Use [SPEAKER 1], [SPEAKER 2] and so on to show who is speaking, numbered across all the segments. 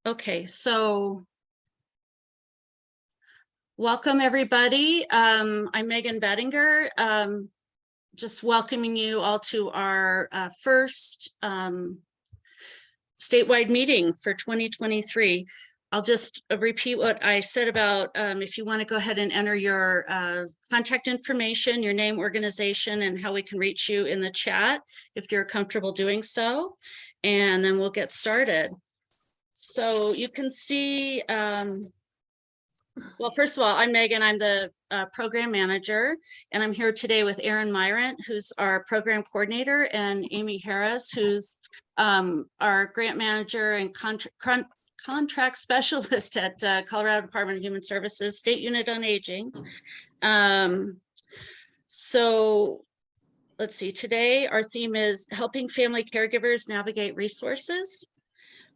[SPEAKER 1] Okay, so welcome everybody. I'm Megan Bettinger. Just welcoming you all to our first statewide meeting for 2023. I'll just repeat what I said about if you want to go ahead and enter your contact information, your name, organization, and how we can reach you in the chat if you're comfortable doing so. And then we'll get started. So you can see, well, first of all, I'm Megan. I'm the program manager, and I'm here today with Erin Myrant, who's our program coordinator, and Amy Harris, who's our grant manager and contract specialist at Colorado Department of Human Services State Unit on Aging. So let's see, today our theme is helping family caregivers navigate resources.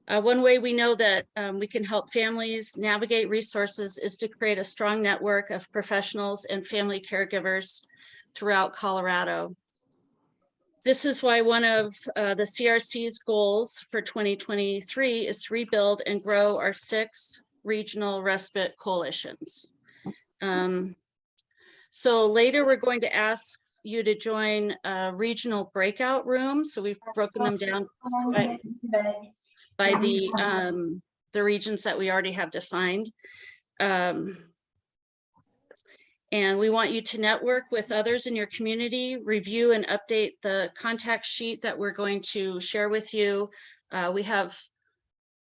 [SPEAKER 1] One way we know that we can help families navigate resources is to create a strong network of professionals and family caregivers throughout Colorado. This is why one of the CRC's goals for 2023 is to rebuild and grow our 6 regional respite coalitions. So later we're going to ask you to join a regional breakout room. So we've broken them down by the regions that we already have defined. And we want you to network with others in your community, review and update the contact sheet that we're going to share with you. We have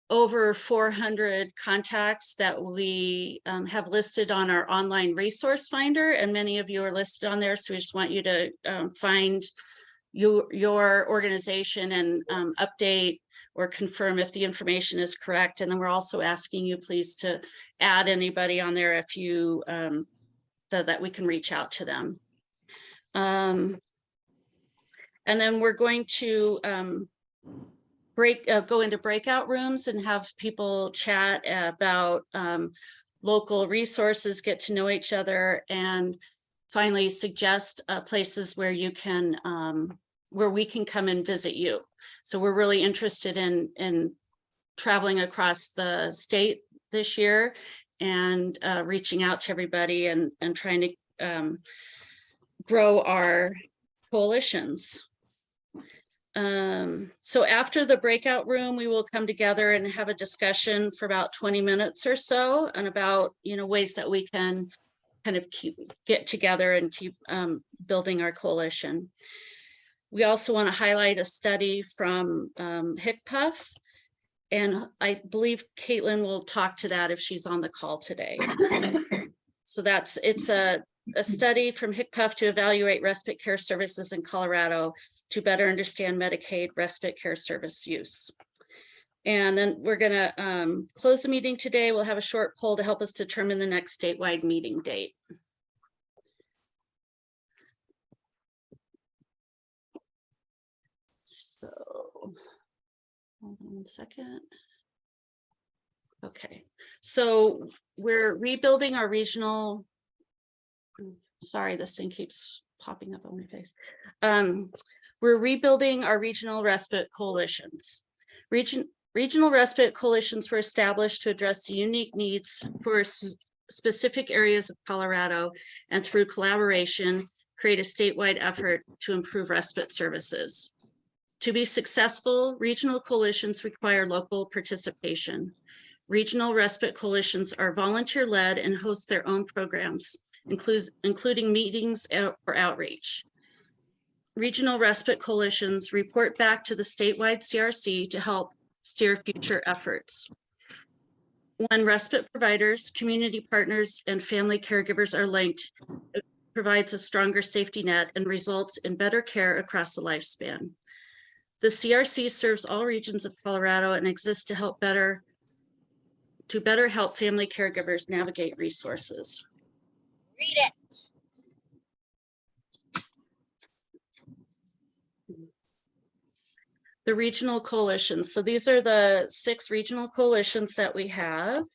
[SPEAKER 1] over 400 contacts that we have listed on our online resource finder, and many of you are listed on there. So we just want you to find your organization and update or confirm if the information is correct. And then we're also asking you please to add anybody on there if you, so that we can reach out to them. And then we're going to go into breakout rooms and have people chat about local resources, get to know each other, and finally suggest places where you can, where we can come and visit you. So we're really interested in traveling across the state this year and reaching out to everybody and trying to grow our coalitions. So after the breakout room, we will come together and have a discussion for about 20 minutes or so, and about, you know, ways that we can kind of get together and keep building our coalition. We also want to highlight a study from HCPF, and I believe Caitlin will talk to that if she's on the call today. So it's a study from HCPF to evaluate respite care services in Colorado to better understand Medicaid respite care service use. And then we're going to close the meeting today. We'll have a short poll to help us determine the next statewide meeting date. So hold on one second. Okay, so we're rebuilding our regional, sorry, this thing keeps popping up on my face. We're rebuilding our regional respite coalitions. Regional respite coalitions were established to address the unique needs for specific areas of Colorado, and through collaboration, create a statewide effort to improve respite services. To be successful, regional coalitions require local participation. Regional respite coalitions are volunteer-led and host their own programs, including meetings or outreach. Regional respite coalitions report back to the statewide CRC to help steer future efforts. When respite providers, community partners, and family caregivers are linked, it provides a stronger safety net and results in better care across the lifespan. The CRC serves all regions of Colorado and exists to better help family caregivers navigate resources.
[SPEAKER 2] Read it.
[SPEAKER 1] The regional coalitions. So these are the 6 regional coalitions that we have.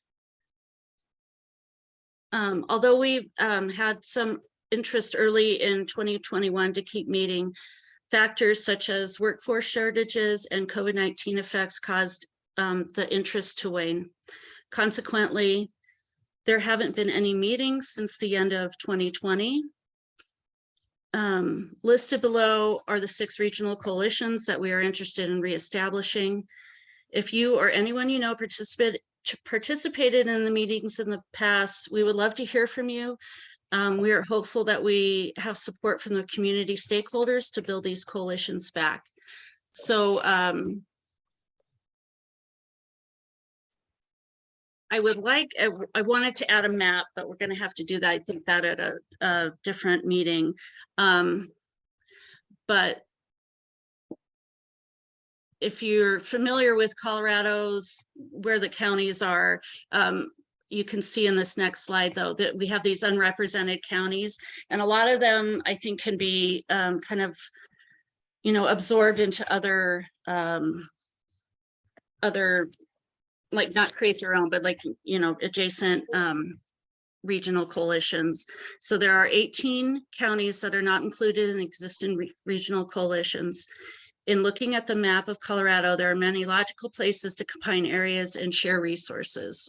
[SPEAKER 1] Although we had some interest early in 2021 to keep meeting, Factors such as workforce shortages and COVID-19 effects caused the interest to wane. Consequently, there haven't been any meetings since the end of 2020. Listed below are the 6 regional coalitions that we are interested in reestablishing. If you or anyone you know participated in the meetings in the past, we would love to hear from you. We are hopeful that we have support from the community stakeholders to build these coalitions back. So I wanted to add a map, but we're going to have to do that. I think that at a different meeting. But if you're familiar with Colorado's, where the counties are, you can see in this next slide, though, that we have these unrepresented counties, and a lot of them, I think, can be kind of, absorbed into other, like not create their own, but like, adjacent regional coalitions. So there are 18 counties that are not included in existing regional coalitions. In looking at the map of Colorado, there are many logical places to combine areas and share resources.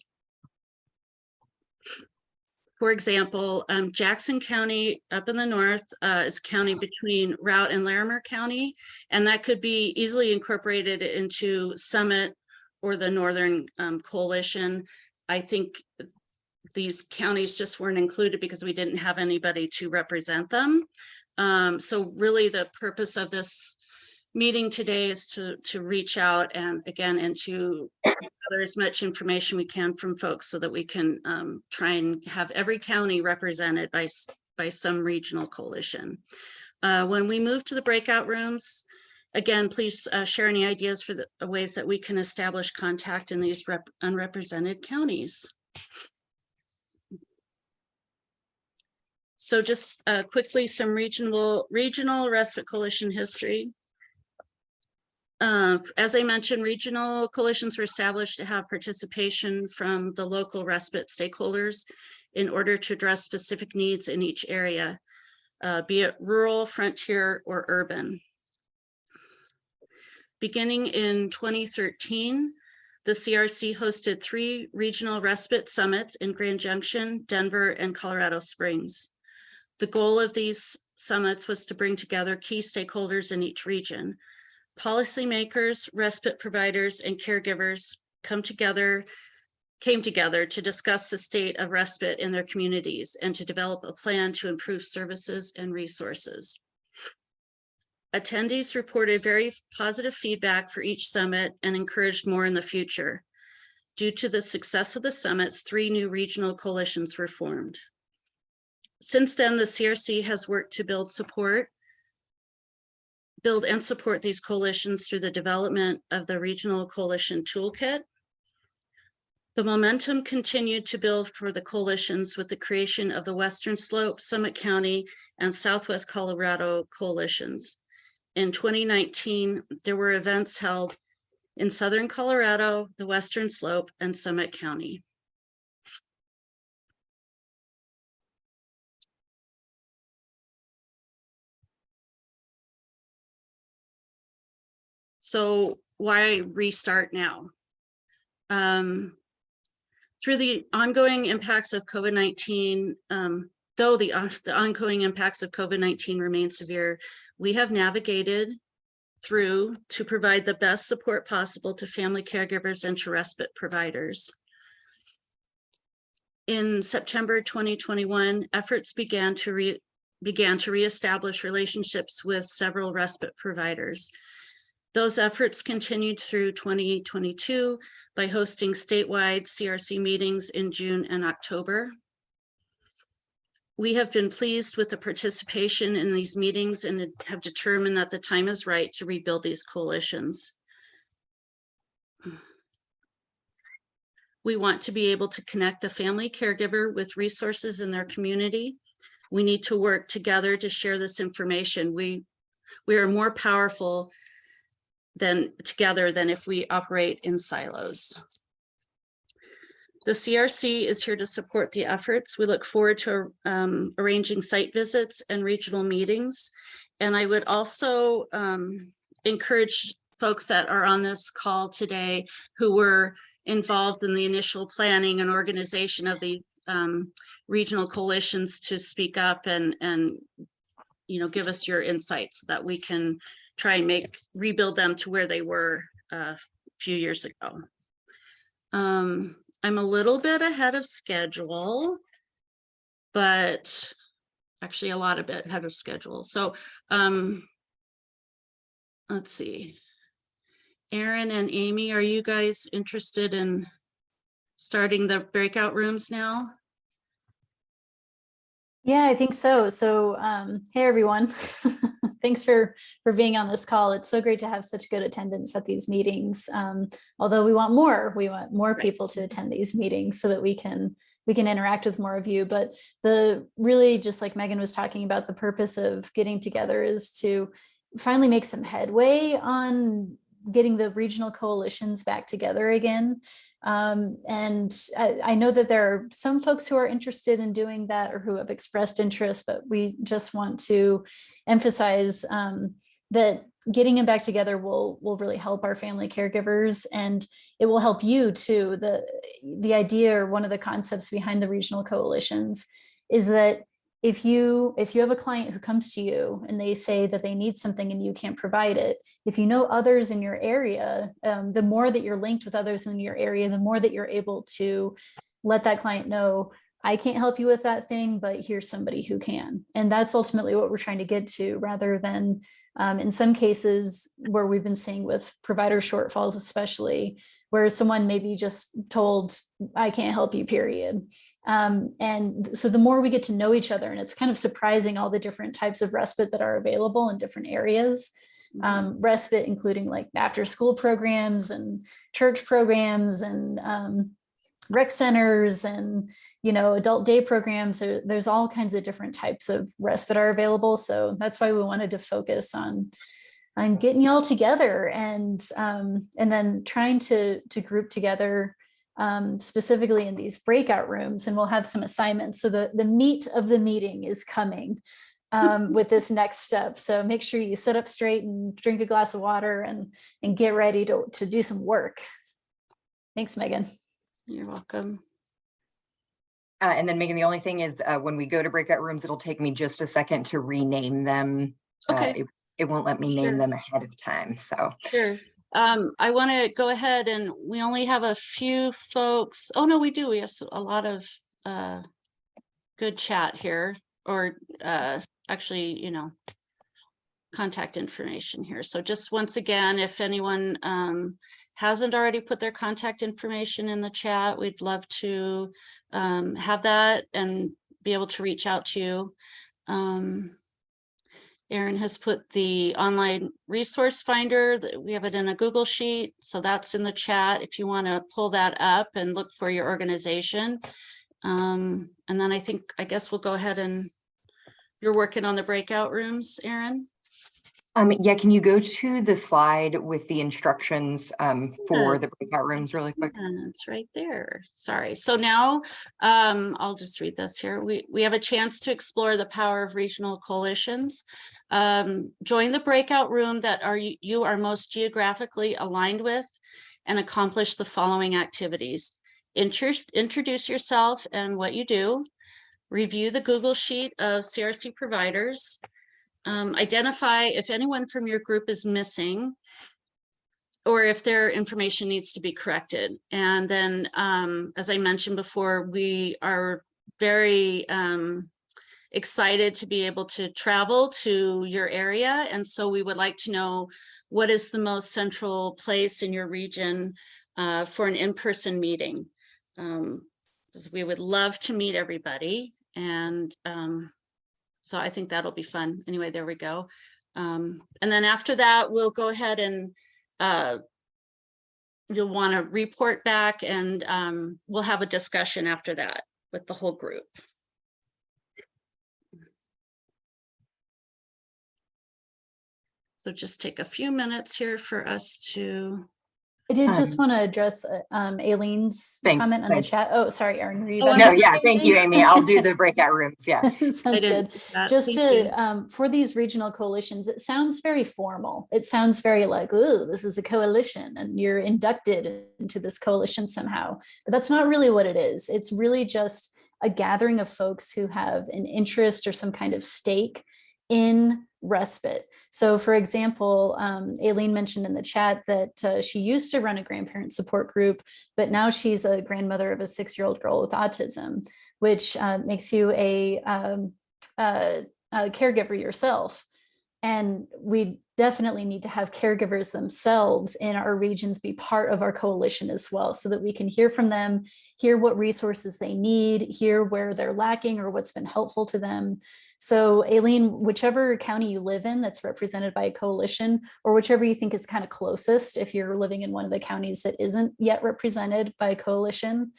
[SPEAKER 1] For example, Jackson County up in the north is a county between Routt and Larimer County, and that could be easily incorporated into Summit or the Northern Coalition. I think these counties just weren't included because we didn't have anybody to represent them. So really the purpose of this meeting today is to reach out and to gather as much information we can from folks so that we can try and have every county represented by some regional coalition. When we move to the breakout rooms, again, please share any ideas for the ways that we can establish contact in these unrepresented counties. So just quickly, some regional respite coalition history. As I mentioned, regional coalitions were established to have participation from the local respite stakeholders in order to address specific needs in each area, be it rural, frontier, or urban. Beginning in 2013, the CRC hosted 3 regional respite summits in Grand Junction, Denver, and Colorado Springs. The goal of these summits was to bring together key stakeholders in each region. Policymakers, respite providers, and caregivers came together to discuss the state of respite in their communities and to develop a plan to improve services and resources. Attendees reported very positive feedback for each summit and encouraged more in the future. Due to the success of the summits, 3 new regional coalitions were formed. Since then, the CRC has worked to build and support these coalitions through the development of the Regional Coalition Toolkit. The momentum continued to build for the coalitions with the creation of the Western Slope, Summit County, and Southwest Colorado coalitions. In 2019, there were events held in Southern Colorado, the Western Slope, and Summit County. So why restart now? Through the ongoing impacts of COVID-19, though the ongoing impacts of COVID-19 remain severe, we have navigated through to provide the best support possible to family caregivers and to respite providers. In September 2021, efforts began to reestablish relationships with several respite providers. Those efforts continued through 2022 by hosting statewide CRC meetings in June and October. We have been pleased with the participation in these meetings and have determined that the time is right to rebuild these coalitions. We want to be able to connect the family caregiver with resources in their community. We need to work together to share this information. We are more powerful together than if we operate in silos. The CRC is here to support the efforts. We look forward to arranging site visits and regional meetings And I would also encourage folks that are on this call today who were involved in the initial planning and organization of these regional coalitions to speak up and give us your insights so that we can try and rebuild them to where they were a few years ago. I'm a little bit ahead of schedule, but actually a lot of bit ahead of schedule. So let's see. Aaron and Amy, are you guys interested in starting the breakout rooms now?
[SPEAKER 3] Yeah, I think so. So, hey, everyone. Thanks for being on this call. It's so great to have such good attendance at these meetings. Although we want more people to attend these meetings so that we can interact with more of you. But really, just like Megan was talking about, the purpose of getting together is to finally make some headway on getting the regional coalitions back together again. And I know that there are some folks who are interested in doing that or who have expressed interest, but we just want to emphasize that getting them back together will really help our family caregivers, and it will help you too. The idea, or one of the concepts behind the regional coalitions, is that if you have a client who comes to you and they say that they need something and you can't provide it, if you know others in your area, the more that you're linked with others in your area, the more that you're able to let that client know, I can't help you with that thing, but here's somebody who can. And that's ultimately what we're trying to get to, rather than in some cases where we've been seeing with provider shortfalls, especially where someone may be just told, I can't help you, period. And so the more we get to know each other, and it's kind of surprising all the different types of respite that are available in different areas. Respite including like after school programs and church programs and rec centers and adult day programs. There's all kinds of different types of respite are available. So that's why we wanted to focus on getting you all together and then trying to group together specifically in these breakout rooms, and we'll have some assignments. So the meat of the meeting is coming with this next step. So make sure you sit up straight and drink a glass of water and get ready to do some work. Thanks, Megan.
[SPEAKER 1] You're welcome.
[SPEAKER 4] And then Megan, the only thing is when we go to breakout rooms, it'll take me just a second to rename them.
[SPEAKER 1] Okay.
[SPEAKER 4] It won't let me name them ahead of time. So
[SPEAKER 1] sure. I want to go ahead, and we only have a few folks. Oh no, we do. We have a lot of good chat here, or actually, contact information here. So just once again, if anyone hasn't already put their contact information in the chat, we'd love to have that and be able to reach out to you. Aaron has put the online resource finder, we have it in a Google sheet, so that's in the chat if you want to pull that up and look for your organization. And then I guess we'll go ahead, and you're working on the breakout rooms, Aaron?
[SPEAKER 4] Yeah, can you go to the slide with the instructions for the breakout rooms really quick?
[SPEAKER 1] Yeah, it's right there. Sorry. So now I'll just read this here. We have a chance to explore the power of regional coalitions. Join the breakout room that you are most geographically aligned with, and accomplish the following activities. Introduce yourself and what you do. Review the Google Sheet of CRC providers. Identify if anyone from your group is missing, or if their information needs to be corrected. And then, as I mentioned before, we are very excited to be able to travel to your area. And so we would like to know what is the most central place in your region for an in-person meeting. Because we would love to meet everybody. And so I think that'll be fun. Anyway, there we go. And then after that, we'll go ahead and you'll want to report back, and we'll have a discussion after that with the whole group. So just take a few minutes here for us to
[SPEAKER 3] I did just
[SPEAKER 4] Um,
[SPEAKER 3] want to address Aileen's
[SPEAKER 4] Thanks,
[SPEAKER 3] comment on the
[SPEAKER 4] thanks.
[SPEAKER 3] chat. Oh, sorry, Erin, were you
[SPEAKER 1] Oh,
[SPEAKER 3] about
[SPEAKER 4] No,
[SPEAKER 3] to
[SPEAKER 4] yeah,
[SPEAKER 3] say
[SPEAKER 4] thank you,
[SPEAKER 3] anything?
[SPEAKER 4] Amy. I'll do the breakout rooms. Yeah.
[SPEAKER 3] Sounds good.
[SPEAKER 1] see that.
[SPEAKER 3] Just
[SPEAKER 1] Thank you.
[SPEAKER 3] for these regional coalitions, it sounds very formal. It sounds very like, oh, this is a coalition and you're inducted into this coalition somehow. But that's not really what it is. It's really just a gathering of folks who have an interest or some kind of stake in respite. So for example, Aileen mentioned in the chat that she used to run a grandparent support group, but now she's a grandmother of a 6-year-old girl with autism, which makes you a caregiver yourself. And we definitely need to have caregivers themselves in our regions be part of our coalition as well, so that we can hear from them, hear what resources they need, hear where they're lacking or what's been helpful to them. So Aileen, whichever county you live in that's represented by a coalition, or whichever you think is kind of closest, if you're living in one of the counties that isn't yet represented by a coalition,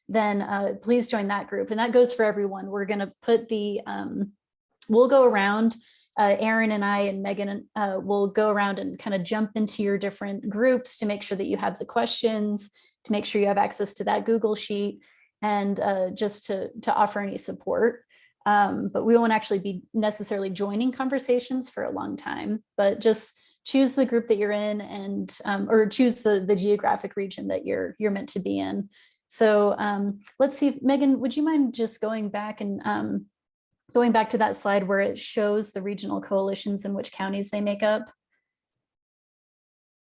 [SPEAKER 3] then please join that group. And that goes for everyone. We're going to put we'll go around, Erin and I and Megan will go around and kind of jump into your different groups to make sure that you have the questions, to make sure you have access to that Google sheet, and just to offer any support. But we won't actually be necessarily joining conversations for a long time, but just choose the group that you're in and or choose the geographic region that you're meant to be in. So let's see, Megan, would you mind just going back and going back to that slide where it shows the regional coalitions and which counties they make up?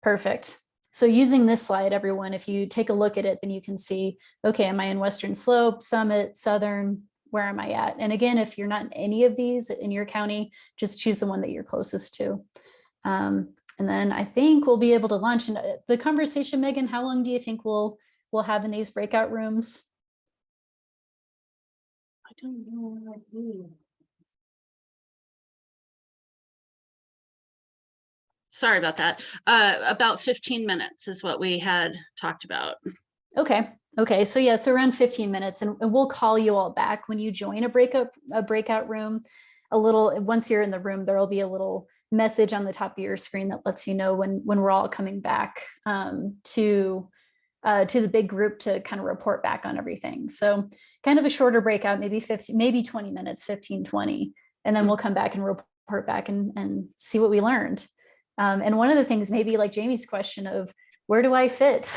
[SPEAKER 3] Perfect. So using this slide, everyone, if you take a look at it, then you can see, okay, am I in Western Slope, Summit, Southern, where am I at? And again, if you're not in any of these in your county, just choose the one that you're closest to. And then I think we'll be able to launch. And the conversation, Megan, how long do you think we'll have in these breakout rooms?
[SPEAKER 1] I don't know. Sorry about that. About 15 minutes is what we had talked about.
[SPEAKER 3] Okay. Okay. So yeah, so around 15 minutes, and we'll call you all back when you join a breakout room. Once you're in the room, there will be a little message on the top of your screen that lets you know when we're all coming back to the big group to kind of report back on everything. So kind of a shorter breakout, maybe 20 minutes, 15, 20, and then we'll come back and report back and see what we learned. And one of the things, maybe like Jamie's question of where do I fit?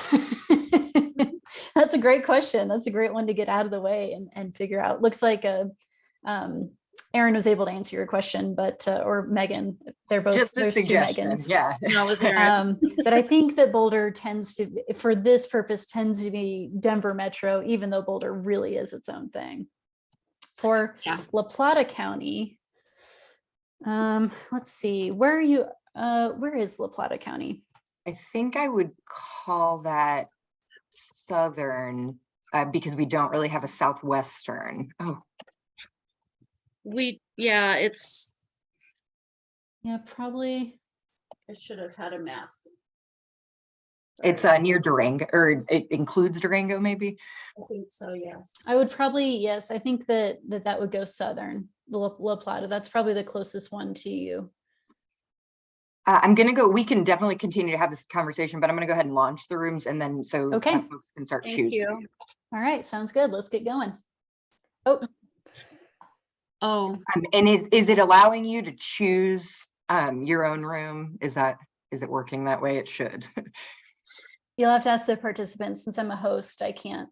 [SPEAKER 3] That's a great question. That's a great one to get out of the way and figure out. Looks like Erin was able to answer your question, but or Megan, there's two Megans.
[SPEAKER 4] Yeah.
[SPEAKER 1] No, with Erin.
[SPEAKER 3] But I think that Boulder tends to, for this purpose, tends to be Denver Metro, even though Boulder really is its own thing. For La Plata County, let's see, where are you? Where is La Plata County?
[SPEAKER 4] I think I would call that Southern because we don't really have a Southwestern. Oh,
[SPEAKER 1] It's
[SPEAKER 3] probably.
[SPEAKER 1] I should have had a map.
[SPEAKER 4] It's near Durango, or it includes Durango, maybe.
[SPEAKER 1] I think so, yes.
[SPEAKER 3] I would probably, yes, I think that would go Southern, La Plata. That's probably the closest one to you.
[SPEAKER 4] I'm going to go, we can definitely continue to have this conversation, but I'm going to go ahead and launch the rooms and then folks can start choosing.
[SPEAKER 3] All right, sounds good. Let's get going.
[SPEAKER 1] Oh.
[SPEAKER 4] And is it allowing you to choose your own room? Is it working that way? It should.
[SPEAKER 3] You'll have to ask the participants. Since I'm a host, I can't.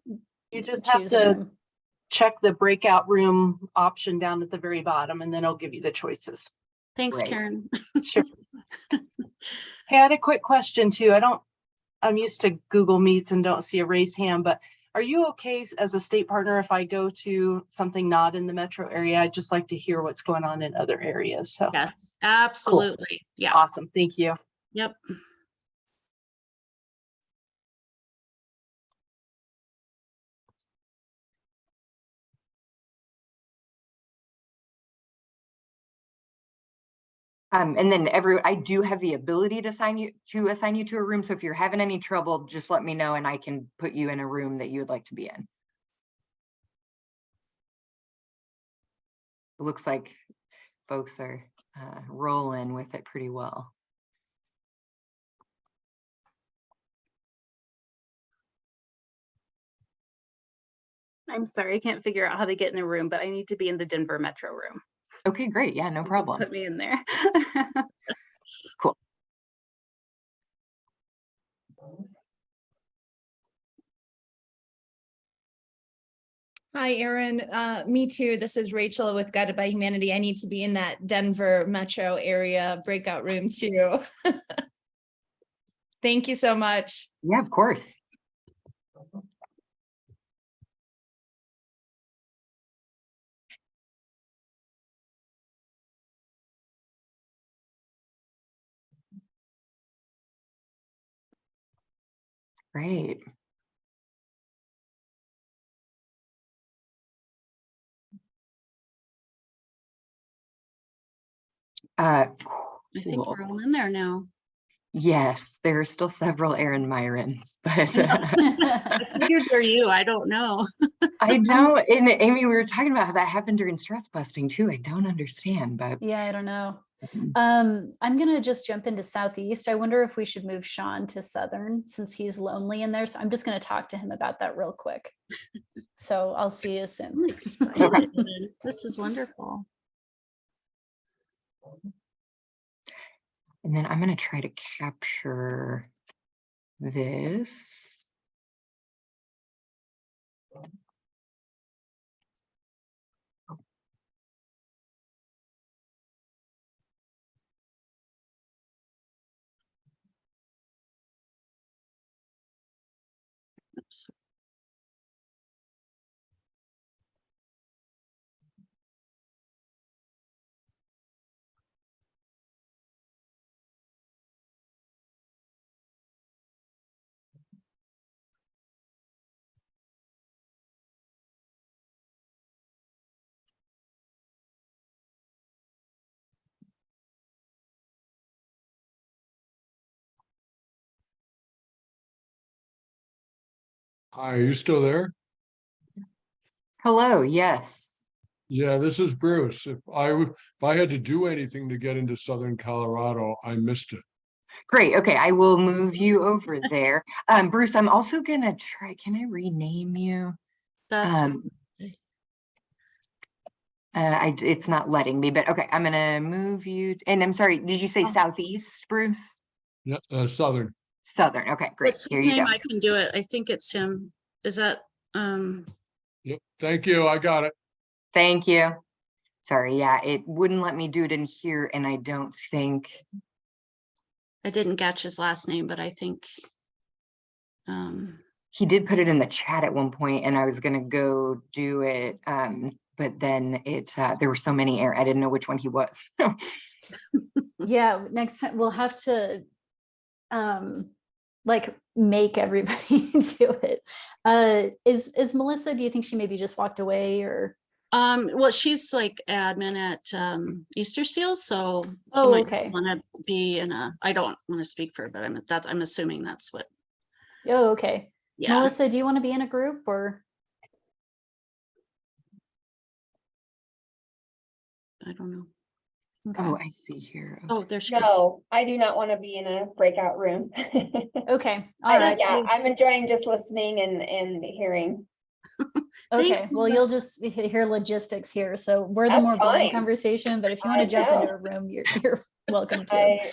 [SPEAKER 5] You just have to check the breakout room option down at the very bottom, and then it'll give you the choices.
[SPEAKER 1] Thanks, Karen.
[SPEAKER 5] Sure. Hey, I had a quick question too. I'm used to Google Meets and don't see a raised hand, but are you okay as a state partner if I go to something not in the metro area? I'd just like to hear what's going on in other areas. So
[SPEAKER 1] yes, absolutely. Cool. Yeah.
[SPEAKER 5] Awesome. Thank you.
[SPEAKER 1] Yep.
[SPEAKER 4] And then I do have the ability to assign you to a room. So if you're having any trouble, just let me know and I can put you in a room that you would like to be in. It looks like folks are rolling with it pretty well.
[SPEAKER 6] I'm sorry, I can't figure out how to get in a room, but I need to be in the Denver metro room.
[SPEAKER 4] Okay, great. Yeah, no problem.
[SPEAKER 6] Put me in there.
[SPEAKER 4] Cool.
[SPEAKER 7] Hi, Erin. Me too. This is Rachel with Guided by Humanity. I need to be in that Denver metro area breakout room too. Thank you so much.
[SPEAKER 4] Yeah, of course. Great.
[SPEAKER 1] I think
[SPEAKER 4] Cool.
[SPEAKER 1] we're all in there now.
[SPEAKER 4] Yes, there are still several Aaron Myrons, but
[SPEAKER 1] I figured they're you. I don't know.
[SPEAKER 4] I don't. And Amy, we were talking about how that happened during stress busting too. I don't understand, but
[SPEAKER 3] Yeah, I don't know.
[SPEAKER 4] Mhm.
[SPEAKER 3] I'm gonna just jump into Southeast. I wonder if we should move Sean to Southern since he's lonely in there. So I'm just gonna talk to him about that real quick. So I'll see you soon.
[SPEAKER 1] I'm excited. This is wonderful.
[SPEAKER 4] And then I'm going to try to capture this.
[SPEAKER 1] Oops.
[SPEAKER 8] Hi, are you still there?
[SPEAKER 4] Hello, yes.
[SPEAKER 8] Yeah, this is Bruce. If I had to do anything to get into Southern Colorado, I missed it.
[SPEAKER 4] Great. Okay, I will move you over there. Bruce, I'm also going to try, can I rename you?
[SPEAKER 1] That's
[SPEAKER 4] It's not letting me, but okay, I'm going to move you. And I'm sorry, did you say Southeast, Bruce?
[SPEAKER 8] Yeah, Southern.
[SPEAKER 4] Southern. Okay, great.
[SPEAKER 1] what's
[SPEAKER 4] Here
[SPEAKER 1] his
[SPEAKER 4] you
[SPEAKER 1] name?
[SPEAKER 4] go.
[SPEAKER 1] I can do it. I think it's him. Is that
[SPEAKER 8] Yep. Thank you. I got it.
[SPEAKER 4] Thank you. Sorry, yeah, it wouldn't let me do it in here, and I don't think.
[SPEAKER 1] I didn't catch his last name, but I think
[SPEAKER 4] He did put it in the chat at one point, and I was gonna go do it, but then there were so many I didn't know which one he was.
[SPEAKER 3] Yeah, next time we'll have to like make everybody do it. Is Melissa, do you think she maybe just walked away or?
[SPEAKER 1] well, she's like admin at Easter Seals, so
[SPEAKER 3] Oh, okay.
[SPEAKER 1] want to be in a, I don't want to speak for her, but I'm assuming that's what.
[SPEAKER 3] Oh, okay.
[SPEAKER 1] Yeah.
[SPEAKER 3] Melissa, do you want to be in a group or?
[SPEAKER 1] I don't know.
[SPEAKER 3] Okay.
[SPEAKER 4] Oh, I see here.
[SPEAKER 1] Oh, there she goes.
[SPEAKER 2] No, I do not want to be in a breakout room.
[SPEAKER 3] Okay. All right.
[SPEAKER 2] Yeah, I'm enjoying just listening and hearing.
[SPEAKER 1] Thanks,
[SPEAKER 3] Okay. Well, you'll
[SPEAKER 1] Melissa.
[SPEAKER 3] just hear logistics here. So we're the
[SPEAKER 2] That's
[SPEAKER 3] more boring
[SPEAKER 2] fine.
[SPEAKER 3] conversation, but if you want
[SPEAKER 2] I
[SPEAKER 3] to jump
[SPEAKER 2] know.
[SPEAKER 3] into a room, you're welcome to.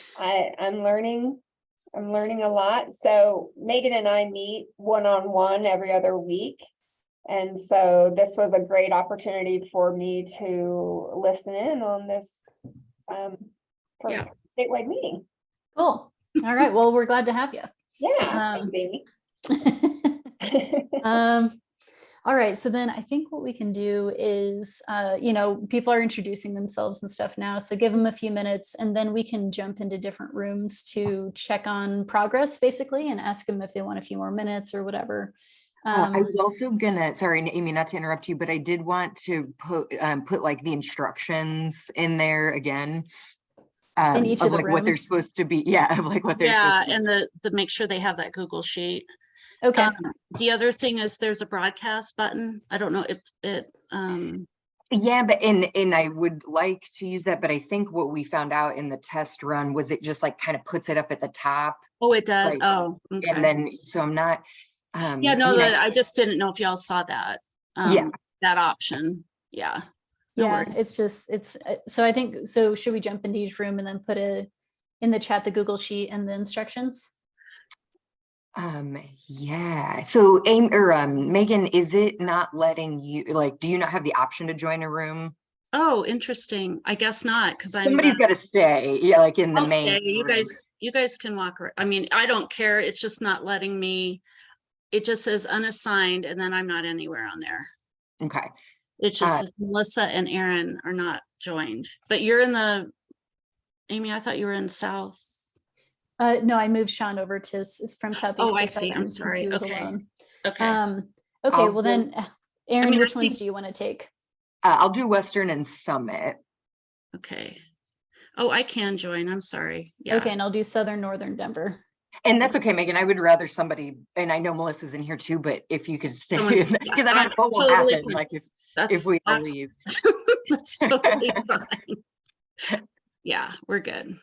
[SPEAKER 2] I'm learning a lot. So Megan and I meet one-on-one every other week. And so this was a great opportunity for me to listen in on this
[SPEAKER 1] Yeah.
[SPEAKER 2] first statewide meeting.
[SPEAKER 3] Cool. All right. Well, we're glad to have you.
[SPEAKER 2] Yeah, thanks, Amy.
[SPEAKER 3] All right. So then I think what we can do is, people are introducing themselves and stuff now. So give them a few minutes and then we can jump into different rooms to check on progress basically and ask them if they want a few more minutes or whatever.
[SPEAKER 4] I was also gonna, sorry, Amy, not to interrupt you, but I did want to put like the instructions in there again.
[SPEAKER 3] In each of the
[SPEAKER 4] like what they're
[SPEAKER 3] rooms?
[SPEAKER 4] supposed to be. Yeah, of like what they're
[SPEAKER 1] Yeah,
[SPEAKER 4] supposed to be.
[SPEAKER 1] and the make sure they have that Google sheet.
[SPEAKER 3] Okay.
[SPEAKER 1] The other thing is there's a broadcast button. I don't know if it
[SPEAKER 4] Yeah, but and I would like to use that, but I think what we found out in the test run was it just like kind of puts it up at the top.
[SPEAKER 1] oh, it does.
[SPEAKER 4] Like,
[SPEAKER 1] Oh, okay.
[SPEAKER 4] and then so I'm not
[SPEAKER 1] Yeah, no,
[SPEAKER 4] I mean,
[SPEAKER 1] I just didn't know if y'all saw that.
[SPEAKER 4] Yeah.
[SPEAKER 1] that option. Yeah. No
[SPEAKER 3] Yeah,
[SPEAKER 1] worries.
[SPEAKER 3] it's just, so I think, so should we jump into each room and then put in the chat, the Google Sheet and the instructions?
[SPEAKER 4] Yeah. So Amy or Megan, is it not letting you, like, do you not have the option to join a room?
[SPEAKER 1] Oh, interesting. I guess not, because I'm
[SPEAKER 4] Somebody's got to stay. Yeah, like in the
[SPEAKER 1] I'll
[SPEAKER 4] main
[SPEAKER 1] stay. You
[SPEAKER 4] room.
[SPEAKER 1] guys can walk around. I mean, I don't care. It's just not letting me. It just says unassigned, and then I'm not anywhere on there.
[SPEAKER 4] Okay.
[SPEAKER 1] It just says Melissa and Aaron are not joined. But you're in the, Amy, I thought you were in South.
[SPEAKER 3] No, I moved Sean over to, from Southeast
[SPEAKER 1] I
[SPEAKER 3] to
[SPEAKER 1] see. I'm
[SPEAKER 3] Southern since
[SPEAKER 1] sorry.
[SPEAKER 3] he was
[SPEAKER 1] Okay.
[SPEAKER 3] alone.
[SPEAKER 1] Okay.
[SPEAKER 3] Okay,
[SPEAKER 4] I'll
[SPEAKER 3] well
[SPEAKER 4] do-
[SPEAKER 3] then, Aaron,
[SPEAKER 1] mean, I
[SPEAKER 3] which ones
[SPEAKER 1] think-
[SPEAKER 3] do you want to take?
[SPEAKER 4] I'll do Western and Summit.
[SPEAKER 1] Okay. Oh, I can join. I'm sorry. Yeah.
[SPEAKER 3] Okay, and I'll do Southern, Northern Denver.
[SPEAKER 4] And that's okay, Megan. I would rather somebody, and I know Melissa's in here too, but if you could stay,
[SPEAKER 1] Someone-
[SPEAKER 4] because I
[SPEAKER 1] I'm
[SPEAKER 4] don't know what will
[SPEAKER 1] totally
[SPEAKER 4] happen.
[SPEAKER 1] fine.
[SPEAKER 4] Like if
[SPEAKER 1] That's
[SPEAKER 4] we all
[SPEAKER 1] that's-
[SPEAKER 4] leave.
[SPEAKER 1] That's totally fine. Yeah, we're good.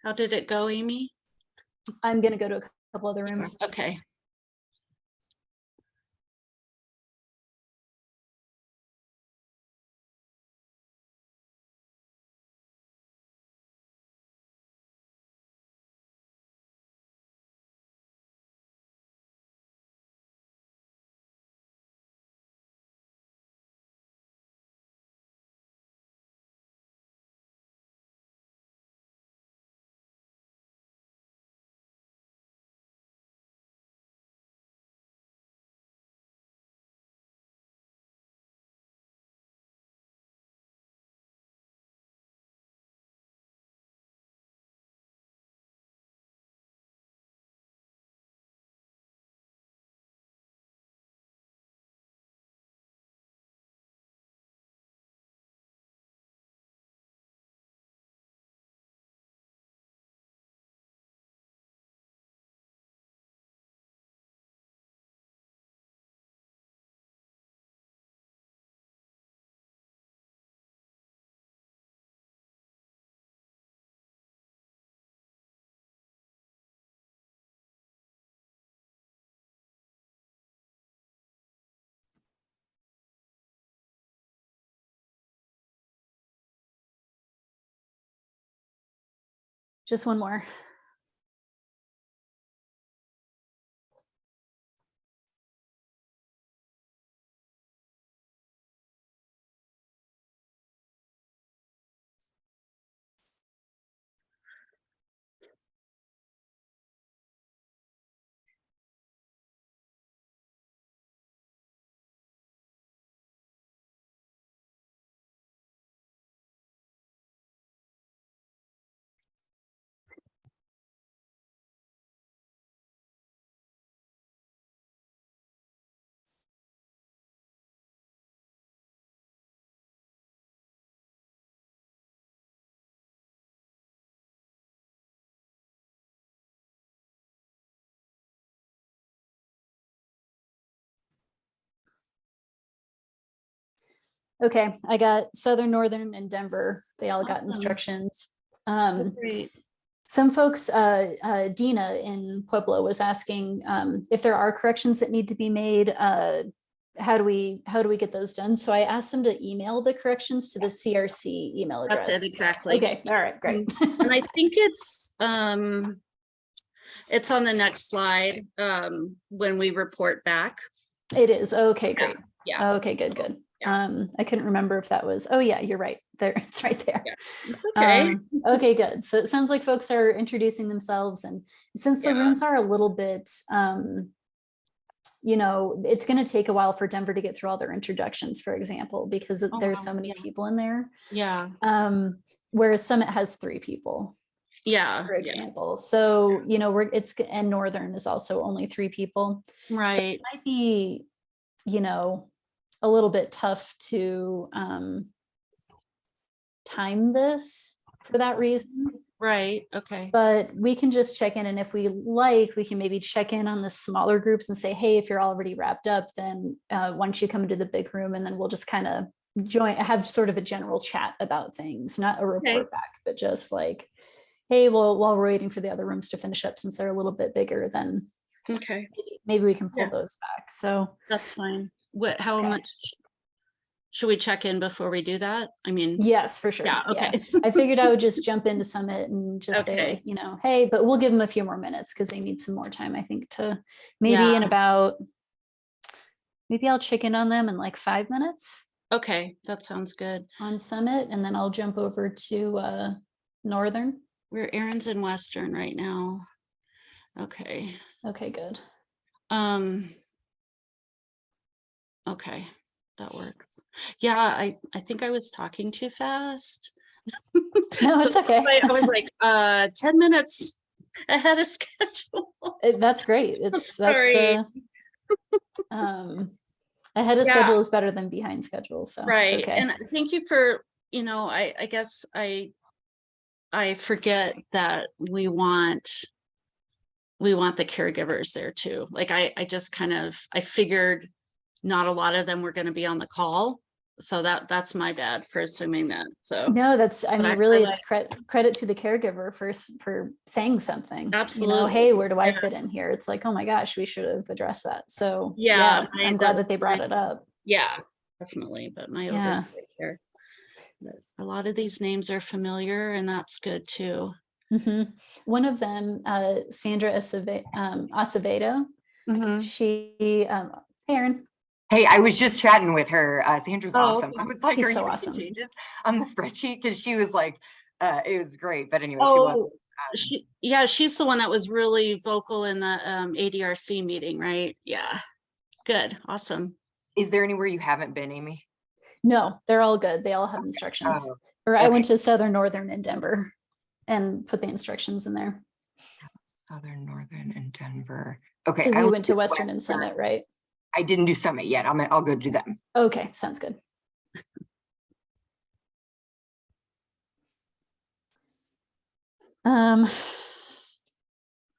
[SPEAKER 1] How did it go, Amy?
[SPEAKER 3] I'm gonna go to a couple other rooms.
[SPEAKER 1] Okay.
[SPEAKER 3] Just one more. Okay, I got Southern, Northern, and Denver. They all got
[SPEAKER 1] Awesome.
[SPEAKER 3] instructions.
[SPEAKER 1] Great.
[SPEAKER 3] Some folks, Dina in Pueblo was asking if there are corrections that need to be made. How do we get those done? So I asked them to email the corrections to the CRC email address.
[SPEAKER 1] That's it, exactly.
[SPEAKER 3] Okay, all right, great.
[SPEAKER 1] And I think it's on the next slide, when we report back.
[SPEAKER 3] It is, okay, great.
[SPEAKER 1] Yeah.
[SPEAKER 3] Okay, good.
[SPEAKER 1] Yeah.
[SPEAKER 3] I couldn't remember if that was, oh yeah, you're right, there, it's right there.
[SPEAKER 1] Yeah. It's okay.
[SPEAKER 3] Okay, good. So it sounds like folks are introducing themselves, and since the
[SPEAKER 1] Yeah.
[SPEAKER 3] rooms are a little bit, you know, it's going to take a while for Denver to get through all their introductions, for example, because
[SPEAKER 1] Oh,
[SPEAKER 3] there's
[SPEAKER 1] wow,
[SPEAKER 3] so many
[SPEAKER 1] yeah.
[SPEAKER 3] people in there.
[SPEAKER 1] Yeah.
[SPEAKER 3] Whereas Summit has 3 people,
[SPEAKER 1] Yeah.
[SPEAKER 3] for example. So, you know, and Northern is also only 3 people.
[SPEAKER 1] Right.
[SPEAKER 3] So it might be, you know, a little bit tough to time this for that reason.
[SPEAKER 1] Right. Okay.
[SPEAKER 3] But we can just check in, and if we like, we can maybe check in on the smaller groups and say, hey, if you're already wrapped up, then why don't you come into the big room, and then we'll just kind of have sort of a general chat about things, not a report back, but just like, hey, well, while we're waiting for the other rooms to finish up, since they're a little bit bigger, then
[SPEAKER 1] Okay.
[SPEAKER 3] maybe we can pull
[SPEAKER 1] Yeah.
[SPEAKER 3] those back. So
[SPEAKER 1] That's fine. How
[SPEAKER 3] Okay.
[SPEAKER 1] much should we check in before we do that? I mean,
[SPEAKER 3] yes, for sure.
[SPEAKER 1] Yeah, okay.
[SPEAKER 3] I figured I would just jump into Summit and just say,
[SPEAKER 1] Okay.
[SPEAKER 3] like, you know, hey, but we'll give them a few more minutes because they need some more time, I think, to maybe
[SPEAKER 1] Yeah.
[SPEAKER 3] in about, maybe I'll check in on them in like 5 minutes
[SPEAKER 1] okay, that sounds good.
[SPEAKER 3] on Summit, and then I'll jump over to Northern.
[SPEAKER 1] Aaron's in Western right now. Okay.
[SPEAKER 3] Okay, good.
[SPEAKER 1] Okay, that works. Yeah, I think I was talking too fast.
[SPEAKER 3] No,
[SPEAKER 1] So
[SPEAKER 3] it's okay.
[SPEAKER 1] I was like, 10 minutes ahead of schedule.
[SPEAKER 3] That's great. It's
[SPEAKER 1] Sorry.
[SPEAKER 3] Ahead of
[SPEAKER 1] Yeah.
[SPEAKER 3] schedule is better than behind schedule, so
[SPEAKER 1] Right.
[SPEAKER 3] it's okay.
[SPEAKER 1] And thank you for, I guess I forget that we want the caregivers there too. Like I just I figured not a lot of them were going to be on the call. So that's my bad for assuming that. So
[SPEAKER 3] No, that's, I
[SPEAKER 1] But
[SPEAKER 3] mean,
[SPEAKER 1] I
[SPEAKER 3] really,
[SPEAKER 1] like-
[SPEAKER 3] it's credit to the caregiver for saying something. You know,
[SPEAKER 1] Absolutely.
[SPEAKER 3] hey, where do I
[SPEAKER 1] Yeah.
[SPEAKER 3] fit in here? It's like, oh my gosh, we should have addressed that. So
[SPEAKER 1] Yeah,
[SPEAKER 3] I'm glad that they brought it up.
[SPEAKER 1] Yeah, definitely. But my
[SPEAKER 3] Yeah.
[SPEAKER 1] oversight here. But a lot of these names are familiar, and that's good too.
[SPEAKER 3] Mhm. One of them, Sandra Acevedo,
[SPEAKER 1] Mhm.
[SPEAKER 3] she, hey, Erin.
[SPEAKER 4] Hey, I was just chatting with her. Sandra's
[SPEAKER 1] Oh,
[SPEAKER 4] awesome.
[SPEAKER 1] okay.
[SPEAKER 4] I was like,
[SPEAKER 3] She's
[SPEAKER 4] are
[SPEAKER 3] so
[SPEAKER 4] you
[SPEAKER 3] awesome.
[SPEAKER 4] making changes on the spreadsheet? Because she was like, it was great. But anyway, she was.
[SPEAKER 1] Oh, she's the one that was really vocal in the ADRC meeting, right? Yeah. Good. Awesome.
[SPEAKER 4] Is there anywhere you haven't been, Amy?
[SPEAKER 3] No, they're all good. They all have instructions.
[SPEAKER 4] Oh,
[SPEAKER 3] Or I went
[SPEAKER 4] okay.
[SPEAKER 3] to Southern, Northern, and Denver and put the instructions in there.
[SPEAKER 4] Southern, Northern, and Denver. Okay.
[SPEAKER 3] Because
[SPEAKER 4] I
[SPEAKER 3] you
[SPEAKER 4] will
[SPEAKER 3] went to
[SPEAKER 4] do
[SPEAKER 3] Western and Summit, right?
[SPEAKER 4] I didn't do Summit yet. I'll go do them.
[SPEAKER 3] Okay, sounds good.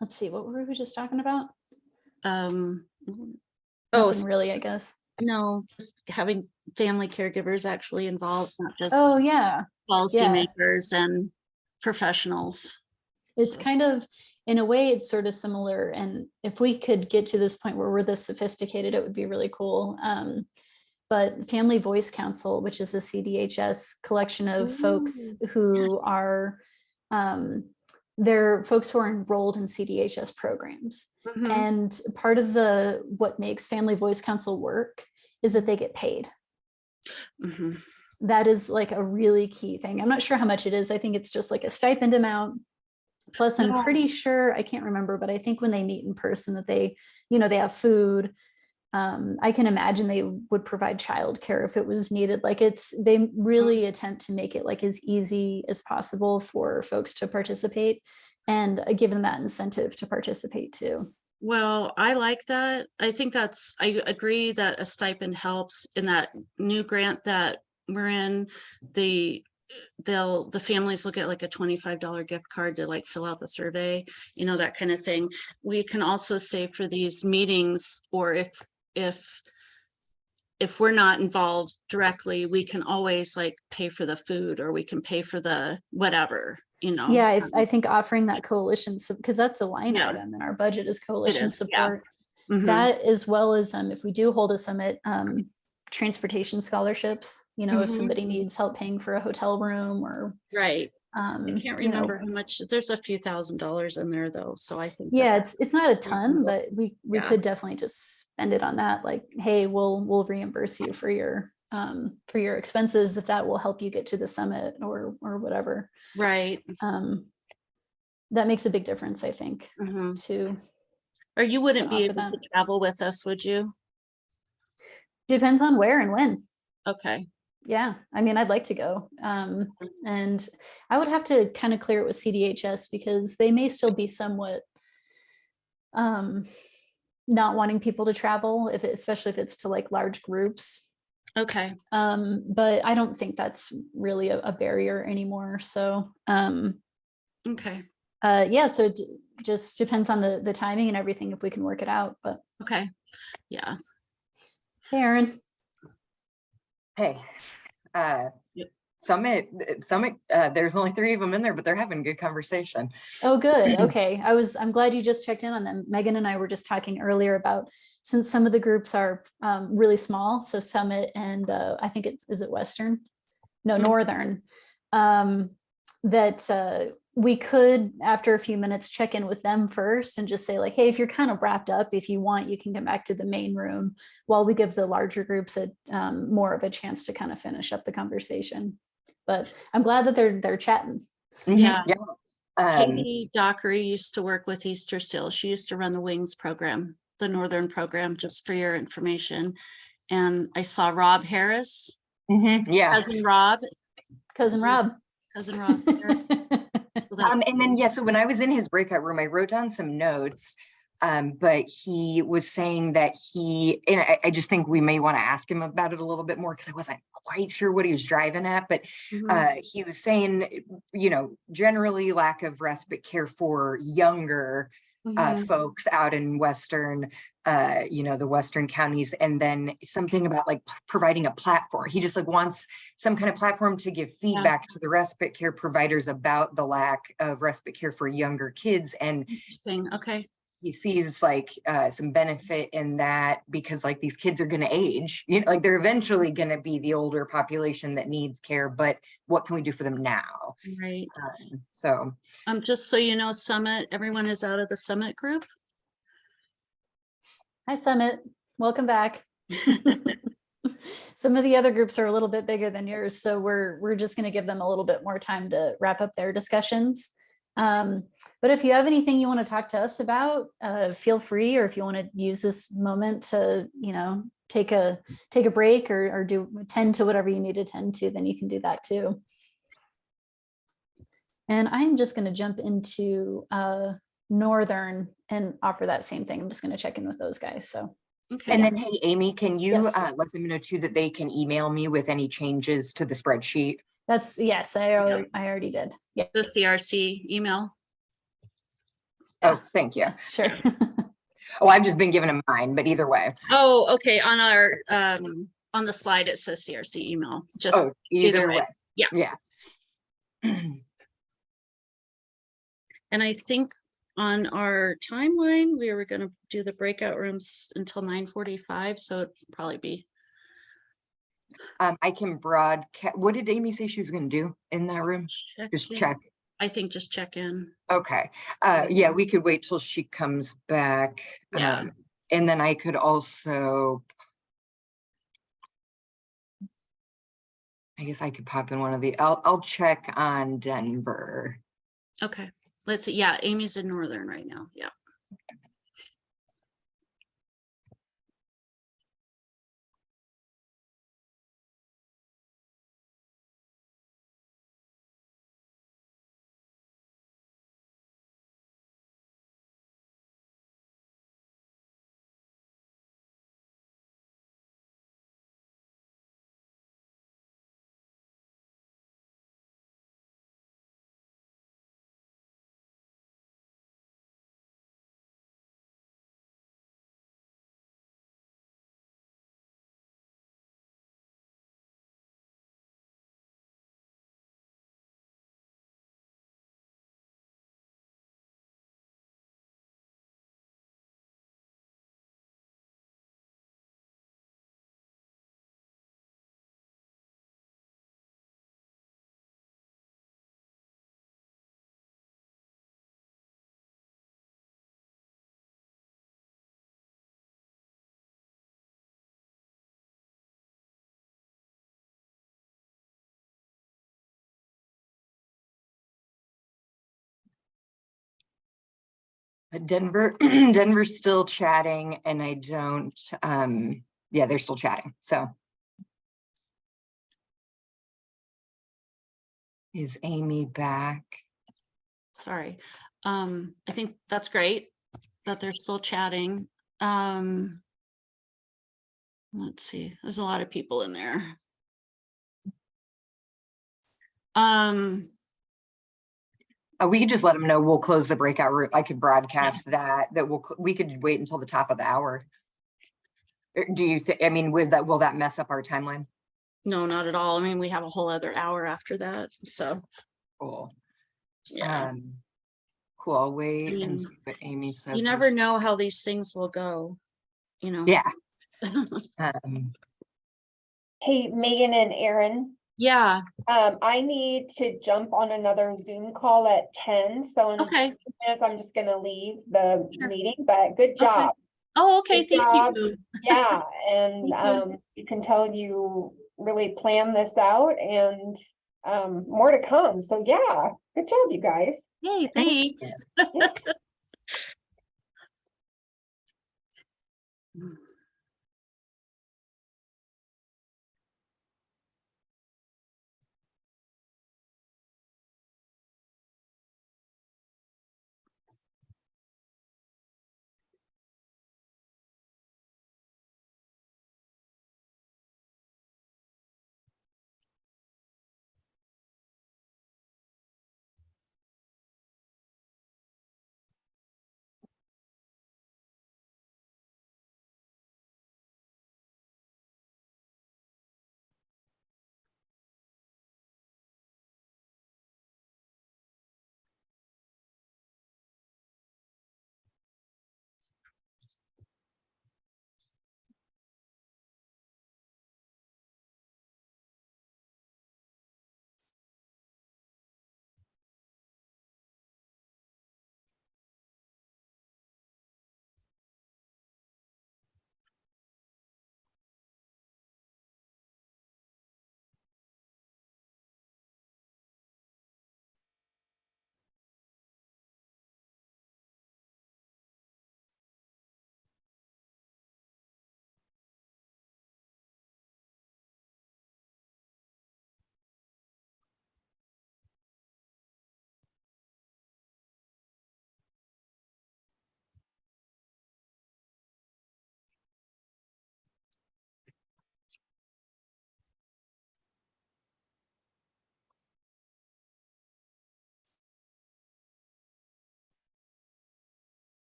[SPEAKER 3] Let's see, what were we just talking about?
[SPEAKER 1] Oh,
[SPEAKER 3] Nothing really, I guess.
[SPEAKER 1] no, just having family caregivers actually involved, not just
[SPEAKER 3] Oh, yeah.
[SPEAKER 1] policymakers and professionals.
[SPEAKER 3] It's
[SPEAKER 1] So-
[SPEAKER 3] kind of, in a way, it's sort of similar. And if we could get to this point where we're this sophisticated, it would be really cool. But Family Voice Council, which is a CDHS collection of folks who
[SPEAKER 1] yes.
[SPEAKER 3] are, they're folks who are enrolled in CDHS programs.
[SPEAKER 1] Mhm.
[SPEAKER 3] And part of what makes Family Voice Council work is that they get paid.
[SPEAKER 1] Mhm.
[SPEAKER 3] That is like a really key thing. I'm not sure how much it is. I think it's just like a stipend amount. Plus, I'm
[SPEAKER 1] No.
[SPEAKER 3] pretty sure, I can't remember, but I think when they meet in person that they have food. I can imagine they would provide childcare if it was needed. Like they really attempt to make it like as easy as possible for folks to participate and give them that incentive to participate too.
[SPEAKER 1] Well, I like that. I I agree that a stipend helps. In that new grant that we're in, the families will get like a $25 gift card to like fill out the survey, that kind of thing. We can also say for these meetings, or if if we're not involved directly, we can always like pay for the food or we can pay for the whatever, you know.
[SPEAKER 3] Yeah, I think offering that coalition, because that's a line
[SPEAKER 1] Yeah.
[SPEAKER 3] item in our budget is coalition
[SPEAKER 1] is, yeah.
[SPEAKER 3] support.
[SPEAKER 1] Mhm.
[SPEAKER 3] That, as well as if we do hold a summit, transportation scholarships, you know, if
[SPEAKER 1] Mhm.
[SPEAKER 3] somebody needs help paying for a hotel room or,
[SPEAKER 1] Right. I can't
[SPEAKER 3] you know,
[SPEAKER 1] remember how much, there's a few $1,000s in there though, so I think.
[SPEAKER 3] yeah,
[SPEAKER 1] that's
[SPEAKER 3] it's not a ton,
[SPEAKER 1] reasonable.
[SPEAKER 3] but we
[SPEAKER 1] Yeah.
[SPEAKER 3] could definitely just spend it on that. Like, hey, we'll reimburse you for your expenses if that will help you get to the summit or whatever.
[SPEAKER 1] Right.
[SPEAKER 3] That makes a big difference, I think,
[SPEAKER 1] Mhm.
[SPEAKER 3] to
[SPEAKER 1] Or you wouldn't be
[SPEAKER 3] offer
[SPEAKER 1] able
[SPEAKER 3] that.
[SPEAKER 1] to travel with us, would you?
[SPEAKER 3] Depends on where and when.
[SPEAKER 1] Okay.
[SPEAKER 3] Yeah, I mean, I'd like to go. And I would have to kind of clear it with CDHS because they may still be somewhat not wanting people to travel, especially if it's to like large groups.
[SPEAKER 1] Okay.
[SPEAKER 3] But I don't think that's really a barrier anymore. So
[SPEAKER 1] Okay.
[SPEAKER 3] yeah, so it just depends on the timing and everything if we can work it out. But
[SPEAKER 1] Okay. Yeah.
[SPEAKER 3] hey, Aaron.
[SPEAKER 4] Hey,
[SPEAKER 1] Yep.
[SPEAKER 4] Summit, there's only 3 of them in there, but they're having a good conversation.
[SPEAKER 3] Oh, good. Okay. I'm glad you just checked in on them. Megan and I were just talking earlier about, since some of the groups are really small, so Summit and I think is it Western? No, Northern. That we could, after a few minutes, check in with them first and just say like, hey, if you're kind of wrapped up, if you want, you can come back to the main room while we give the larger groups more of a chance to kind of finish up the conversation. But I'm glad that they're chatting.
[SPEAKER 4] Mhm,
[SPEAKER 1] Yeah.
[SPEAKER 4] yeah.
[SPEAKER 1] Katie Dockery used to work with Easter Seal. She used to run the Wings program, the Northern program, just for your information. And I saw Rob Harris,
[SPEAKER 4] Yeah.
[SPEAKER 1] cousin Rob.
[SPEAKER 3] Cousin Rob.
[SPEAKER 1] Cousin Rob. So that's
[SPEAKER 4] And then, yeah, so when I was in his breakout room, I wrote down some notes. But he was saying that and I just think we may want to ask him about it a little bit more because I wasn't quite sure what he was driving at. But he was saying, you know, generally lack of respite care for younger folks out in Western, you know, the Western counties, and then something about like providing a platform. He just like wants some kind of platform to give feedback to the respite care providers about the lack of respite care for younger kids. And
[SPEAKER 1] interesting. Okay.
[SPEAKER 4] he sees like some benefit in that because like these kids are going to age, you know, like they're eventually going to be the older population that needs care, but what can we do for them now?
[SPEAKER 1] Right.
[SPEAKER 4] So
[SPEAKER 1] Just so you know, Summit, everyone is out of the Summit group.
[SPEAKER 3] Hi, Summit. Welcome back. Some of the other groups are a little bit bigger than yours, so we're just going to give them a little bit more time to wrap up their discussions. But if you have anything you want to talk to us about, feel free, or if you want to use this moment to, you know, take a break or tend to whatever you need to tend to, then you can do that too. And I'm just going to jump into Northern and offer that same thing. I'm just going to check in with those guys. So.
[SPEAKER 1] Okay.
[SPEAKER 4] And then, hey, Amy, can you
[SPEAKER 3] Yes.
[SPEAKER 4] let them know too that they can email me with any changes to the spreadsheet?
[SPEAKER 3] Yes, I already did. Yeah.
[SPEAKER 1] The CRC email.
[SPEAKER 4] Oh, thank you.
[SPEAKER 3] Sure.
[SPEAKER 4] Oh, I've just been giving them mine, but either way.
[SPEAKER 1] Oh, okay. On our on the slide it says CRC email. Just
[SPEAKER 4] Either way.
[SPEAKER 1] Yeah.
[SPEAKER 4] Yeah.
[SPEAKER 1] And I think on our timeline, we were going to do the breakout rooms until 9:45. So it'd probably be.
[SPEAKER 4] I can broadcast. What did Amy say she was going to do in that room? Just check.
[SPEAKER 1] I think just check in.
[SPEAKER 4] Okay. Yeah, we could wait till she comes back.
[SPEAKER 1] Yeah.
[SPEAKER 4] And then I could also, I guess I could pop in one of the, I'll check on Denver.
[SPEAKER 1] Okay. Let's see. Yeah, Amy's in Northern right now. Yeah.
[SPEAKER 4] Denver, Denver's still chatting and I don't, yeah, they're still chatting. So. Is Amy back?
[SPEAKER 1] Sorry. I think that's great that they're still chatting. Let's see, there's a lot of people in there.
[SPEAKER 4] We could just let them know we'll close the breakout room. I could broadcast that we could wait until the top of the hour. Do you think, I mean, will that mess up our timeline?
[SPEAKER 1] No, not at all. I mean, we have a whole other hour after that, so.
[SPEAKER 4] Cool.
[SPEAKER 1] Yeah.
[SPEAKER 4] Cool. I'll wait and
[SPEAKER 1] mean,
[SPEAKER 4] see what Amy says.
[SPEAKER 1] You never know how these things will go, you know?
[SPEAKER 4] Yeah.
[SPEAKER 2] Hey, Megan and Aaron,
[SPEAKER 1] Yeah,
[SPEAKER 2] I need to jump on another Zoom call at 10. So in a
[SPEAKER 1] okay.
[SPEAKER 2] few minutes, I'm just gonna leave the
[SPEAKER 1] Sure.
[SPEAKER 2] meeting, but good job.
[SPEAKER 1] Oh, okay,
[SPEAKER 2] Good
[SPEAKER 1] thank
[SPEAKER 2] job.
[SPEAKER 1] you.
[SPEAKER 2] Yeah, and
[SPEAKER 1] Thank you.
[SPEAKER 2] you can tell you really planned this out and more to come. So yeah, good job, you guys.
[SPEAKER 1] Yay, thanks.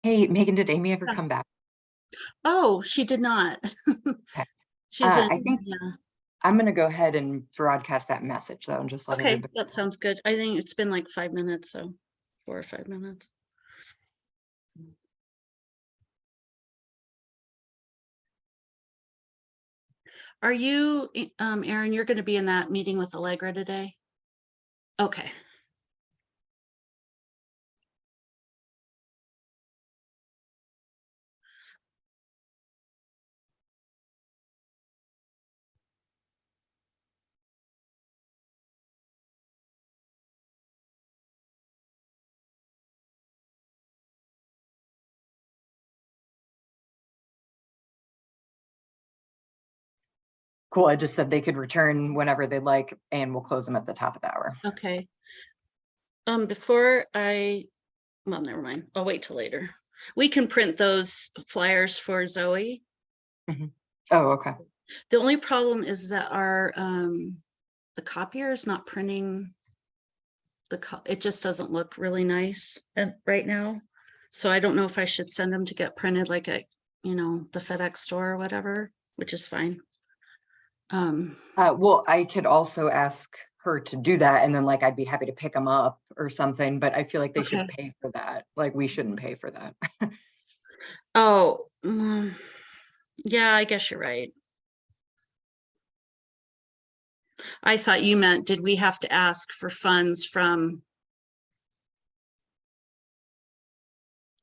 [SPEAKER 4] Hey, Megan, did Amy ever come back?
[SPEAKER 1] Oh, she did not.
[SPEAKER 4] Okay.
[SPEAKER 1] She's in,
[SPEAKER 4] I think
[SPEAKER 1] yeah.
[SPEAKER 4] I'm going to go ahead and broadcast that message though and just let
[SPEAKER 1] Okay,
[SPEAKER 4] everybody
[SPEAKER 1] that sounds good. I think it's been like 5 minutes, so 4 or 5 minutes. Are you, Aaron, you're going to be in that meeting with Allegra today? Okay.
[SPEAKER 4] Cool. I just said they could return whenever they'd like, and we'll close them at the top of the hour.
[SPEAKER 1] Okay. Well, never mind. I'll wait till later. We can print those flyers for Zoe.
[SPEAKER 4] Oh, okay.
[SPEAKER 1] The only problem is that the copier is not printing it just doesn't look really nice right now. So I don't know if I should send them to get printed like at, the FedEx store or whatever, which is fine.
[SPEAKER 4] Well, I could also ask her to do that, and then like I'd be happy to pick them up or something, but I feel like they should
[SPEAKER 1] Okay.
[SPEAKER 4] pay for that. Like we shouldn't pay for that.
[SPEAKER 1] Oh, yeah, I guess you're right. I thought you meant, did we have to ask for funds from?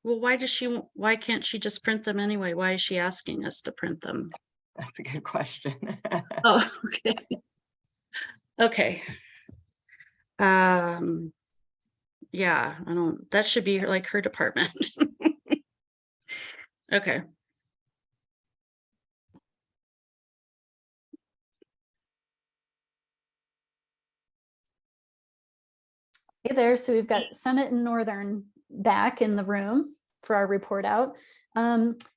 [SPEAKER 1] Well, why can't she just print them anyway? Why is she asking us to print them?
[SPEAKER 4] That's a good question.
[SPEAKER 1] Oh, okay. Okay. Yeah, that should be like her department. Okay.
[SPEAKER 3] Hey there, so we've got Summit and Northern back in the room for our report out.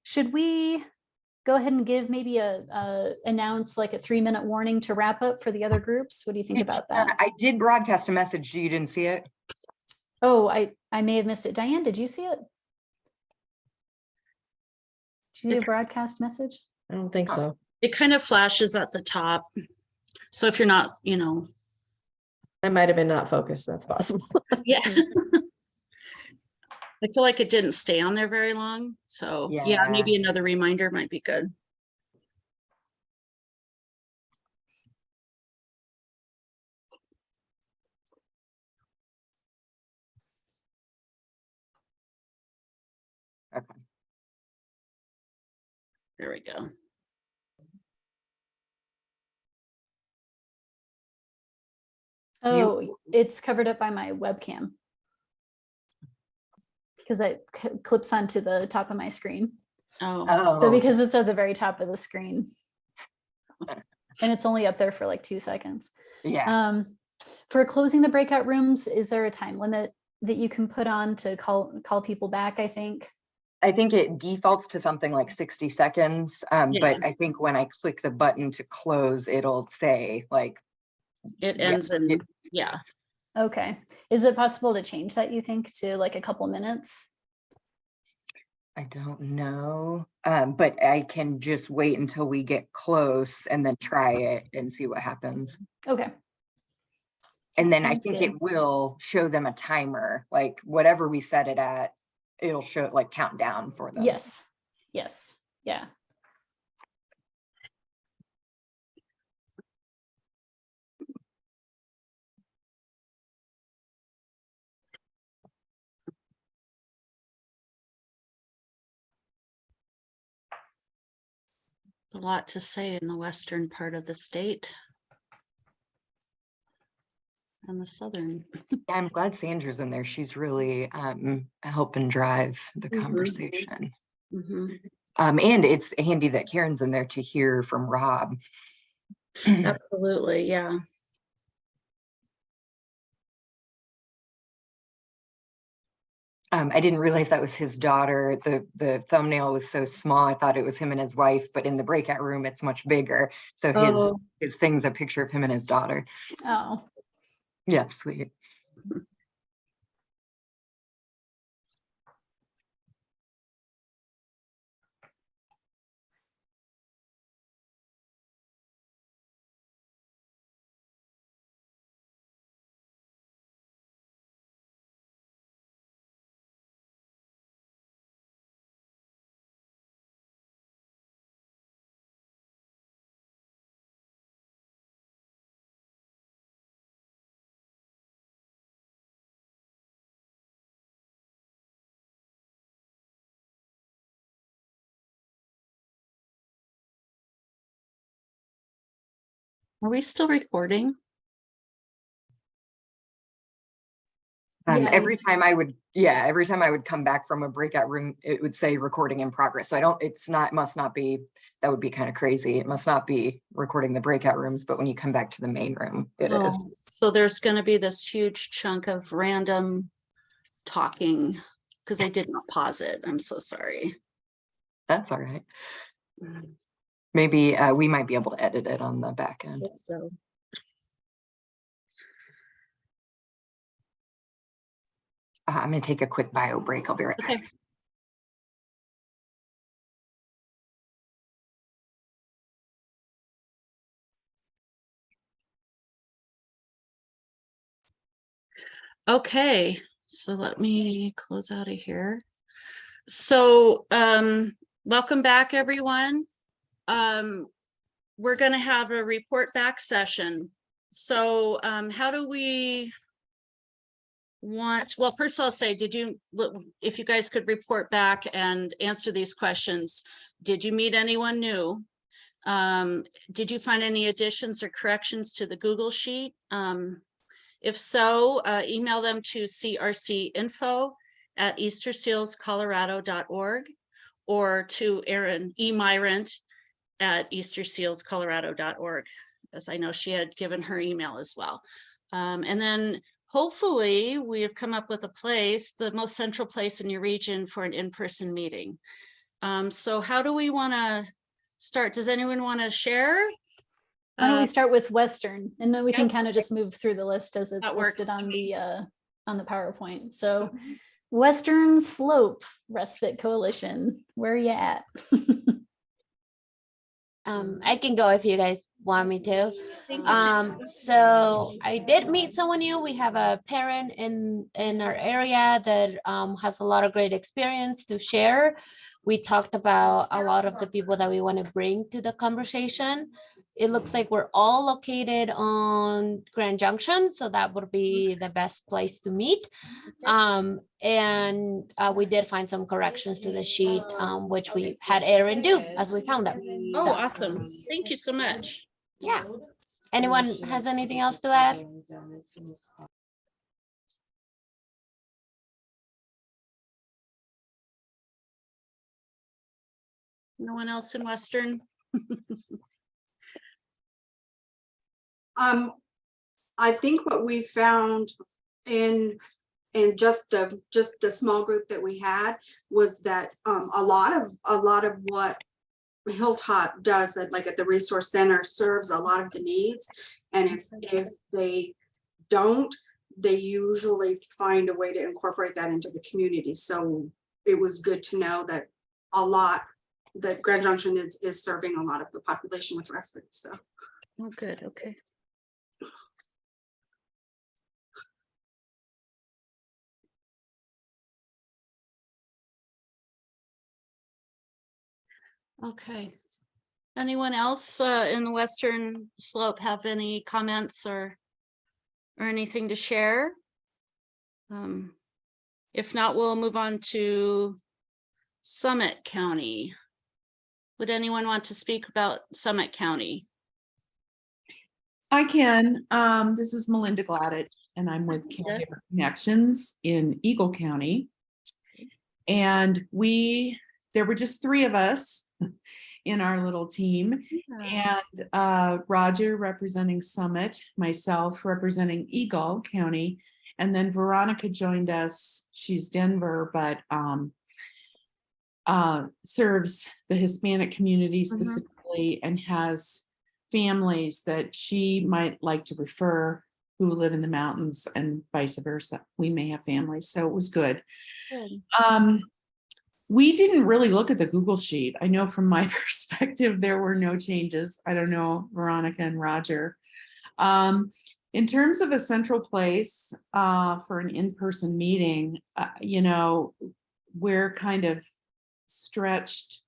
[SPEAKER 3] Should we go ahead and give maybe announce like a 3-minute warning to wrap up for the other groups? What do you think about that?
[SPEAKER 4] I did broadcast a message. You didn't see it?
[SPEAKER 3] Oh, I may have missed it. Diane, did you see it? Did you broadcast message?
[SPEAKER 9] I don't think so.
[SPEAKER 1] It kind of flashes at the top. So if you're not,
[SPEAKER 9] I might have been not focused. That's possible.
[SPEAKER 1] yeah. I feel like it didn't stay on there very long. So yeah,
[SPEAKER 4] Yeah.
[SPEAKER 1] maybe another reminder might be good.
[SPEAKER 4] Okay.
[SPEAKER 1] There we go.
[SPEAKER 3] Oh, it's covered up by my webcam. Because it clips onto the top of my screen.
[SPEAKER 1] Oh,
[SPEAKER 3] So
[SPEAKER 4] Oh,
[SPEAKER 3] because it's at the very top of the screen. And it's only up there for like 2 seconds.
[SPEAKER 4] yeah.
[SPEAKER 3] For closing the breakout rooms, is there a time limit that you can put on to call people back, I think?
[SPEAKER 4] I think it defaults to something like 60 seconds. But
[SPEAKER 1] Yeah.
[SPEAKER 4] I think when I click the button to close, it'll say like,
[SPEAKER 1] it
[SPEAKER 4] yeah,
[SPEAKER 1] ends in, yeah.
[SPEAKER 3] Okay. Is it possible to change that, you think, to like a couple minutes?
[SPEAKER 4] I don't know. But I can just wait until we get close and then try it and see what happens.
[SPEAKER 3] Okay.
[SPEAKER 4] And
[SPEAKER 3] That
[SPEAKER 4] then I
[SPEAKER 3] sounds
[SPEAKER 4] think
[SPEAKER 3] good.
[SPEAKER 4] it will show them a timer, like whatever we set it at, it'll show like count down for them.
[SPEAKER 3] Yes. Yes. Yeah.
[SPEAKER 1] It's a lot to say in the western part of the state. And the southern.
[SPEAKER 4] Yeah, I'm glad Sandra's in there. She's really helping drive the
[SPEAKER 1] Mhm.
[SPEAKER 4] conversation.
[SPEAKER 1] Mhm.
[SPEAKER 4] And it's handy that Karen's in there to hear from Rob.
[SPEAKER 1] Absolutely, yeah.
[SPEAKER 4] I didn't realize that was his daughter. The thumbnail was so small. I thought it was him and his wife, but in the breakout room, it's much bigger. So
[SPEAKER 1] Oh.
[SPEAKER 4] his thing's a picture of him and his daughter.
[SPEAKER 3] Oh,
[SPEAKER 4] Yeah, sweet.
[SPEAKER 1] Are we still recording?
[SPEAKER 3] Yeah,
[SPEAKER 4] Every
[SPEAKER 3] it's-
[SPEAKER 4] time I would come back from a breakout room, it would say recording in progress. So must not be, that would be kind of crazy. It must not be recording the breakout rooms, but when you come back to the main room, it is.
[SPEAKER 1] Oh, so there's going to be this huge chunk of random talking because I did not pause it. I'm so sorry.
[SPEAKER 4] That's all right. Maybe we might be able to edit it on the back end.
[SPEAKER 1] So
[SPEAKER 4] I'm gonna take a quick bio break. I'll be right back.
[SPEAKER 1] Okay, so let me close out of here. So welcome back, everyone. We're going to have a report back session. So how do we want, well, first I'll say, if you guys could report back and answer these questions, did you meet anyone new? Did you find any additions or corrections to the Google Sheet? If so, email them to crcinfo@eastersealscolorado.org or to Erin E. Myrant at eastersealscolorado.org, as I know she had given her email as well. And then hopefully we have come up with a place, the most central place in your region for an in-person meeting. So how do we want to start? Does anyone want to share?
[SPEAKER 3] Why don't we start with Western, and then we can
[SPEAKER 1] Yep.
[SPEAKER 3] kind of just move through the list as it's
[SPEAKER 1] That works.
[SPEAKER 3] listed on the PowerPoint. So Western Slope Respite Coalition, where are you at?
[SPEAKER 10] I can go if you guys want me to. So I did meet someone new. We have a parent in our area that has a lot of great experience to share. We talked about a lot of the people that we want to bring to the conversation. It looks like we're all located on Grand Junction, so that would be the best place to meet. And we did find some corrections to the sheet, which we had Erin do as we found them.
[SPEAKER 1] Oh,
[SPEAKER 10] So,
[SPEAKER 1] awesome. Thank you so much.
[SPEAKER 10] yeah. Anyone has anything else to add?
[SPEAKER 1] No one else in Western?
[SPEAKER 11] I think what we found in just the small group that we had was that a lot of what Hilltop does, that like at the resource center, serves a lot of the needs, and if they don't, they usually find a way to incorporate that into the community. So it was good to know that that Grand Junction is serving a lot of the population with respite. So
[SPEAKER 1] Oh, good. Okay. Okay. Anyone else in the Western Slope have any comments or anything to share? If not, we'll move on to Summit County. Would anyone want to speak about Summit County?
[SPEAKER 12] I can. This is Melinda Gladich, and I'm with Caregiver Connections in Eagle County. And there were just 3 of us in our little team. And Roger representing Summit, myself representing Eagle County, and then Veronica joined us. She's Denver, but serves the Hispanic community specifically, and has families that she might like to refer who live in the mountains, and vice versa. We may have families, so it was good. We didn't really look at the Google Sheet. I know from my perspective, there were no changes. I don't know, Veronica and Roger. In terms of a central place for an in-person meeting, we're kind of stretched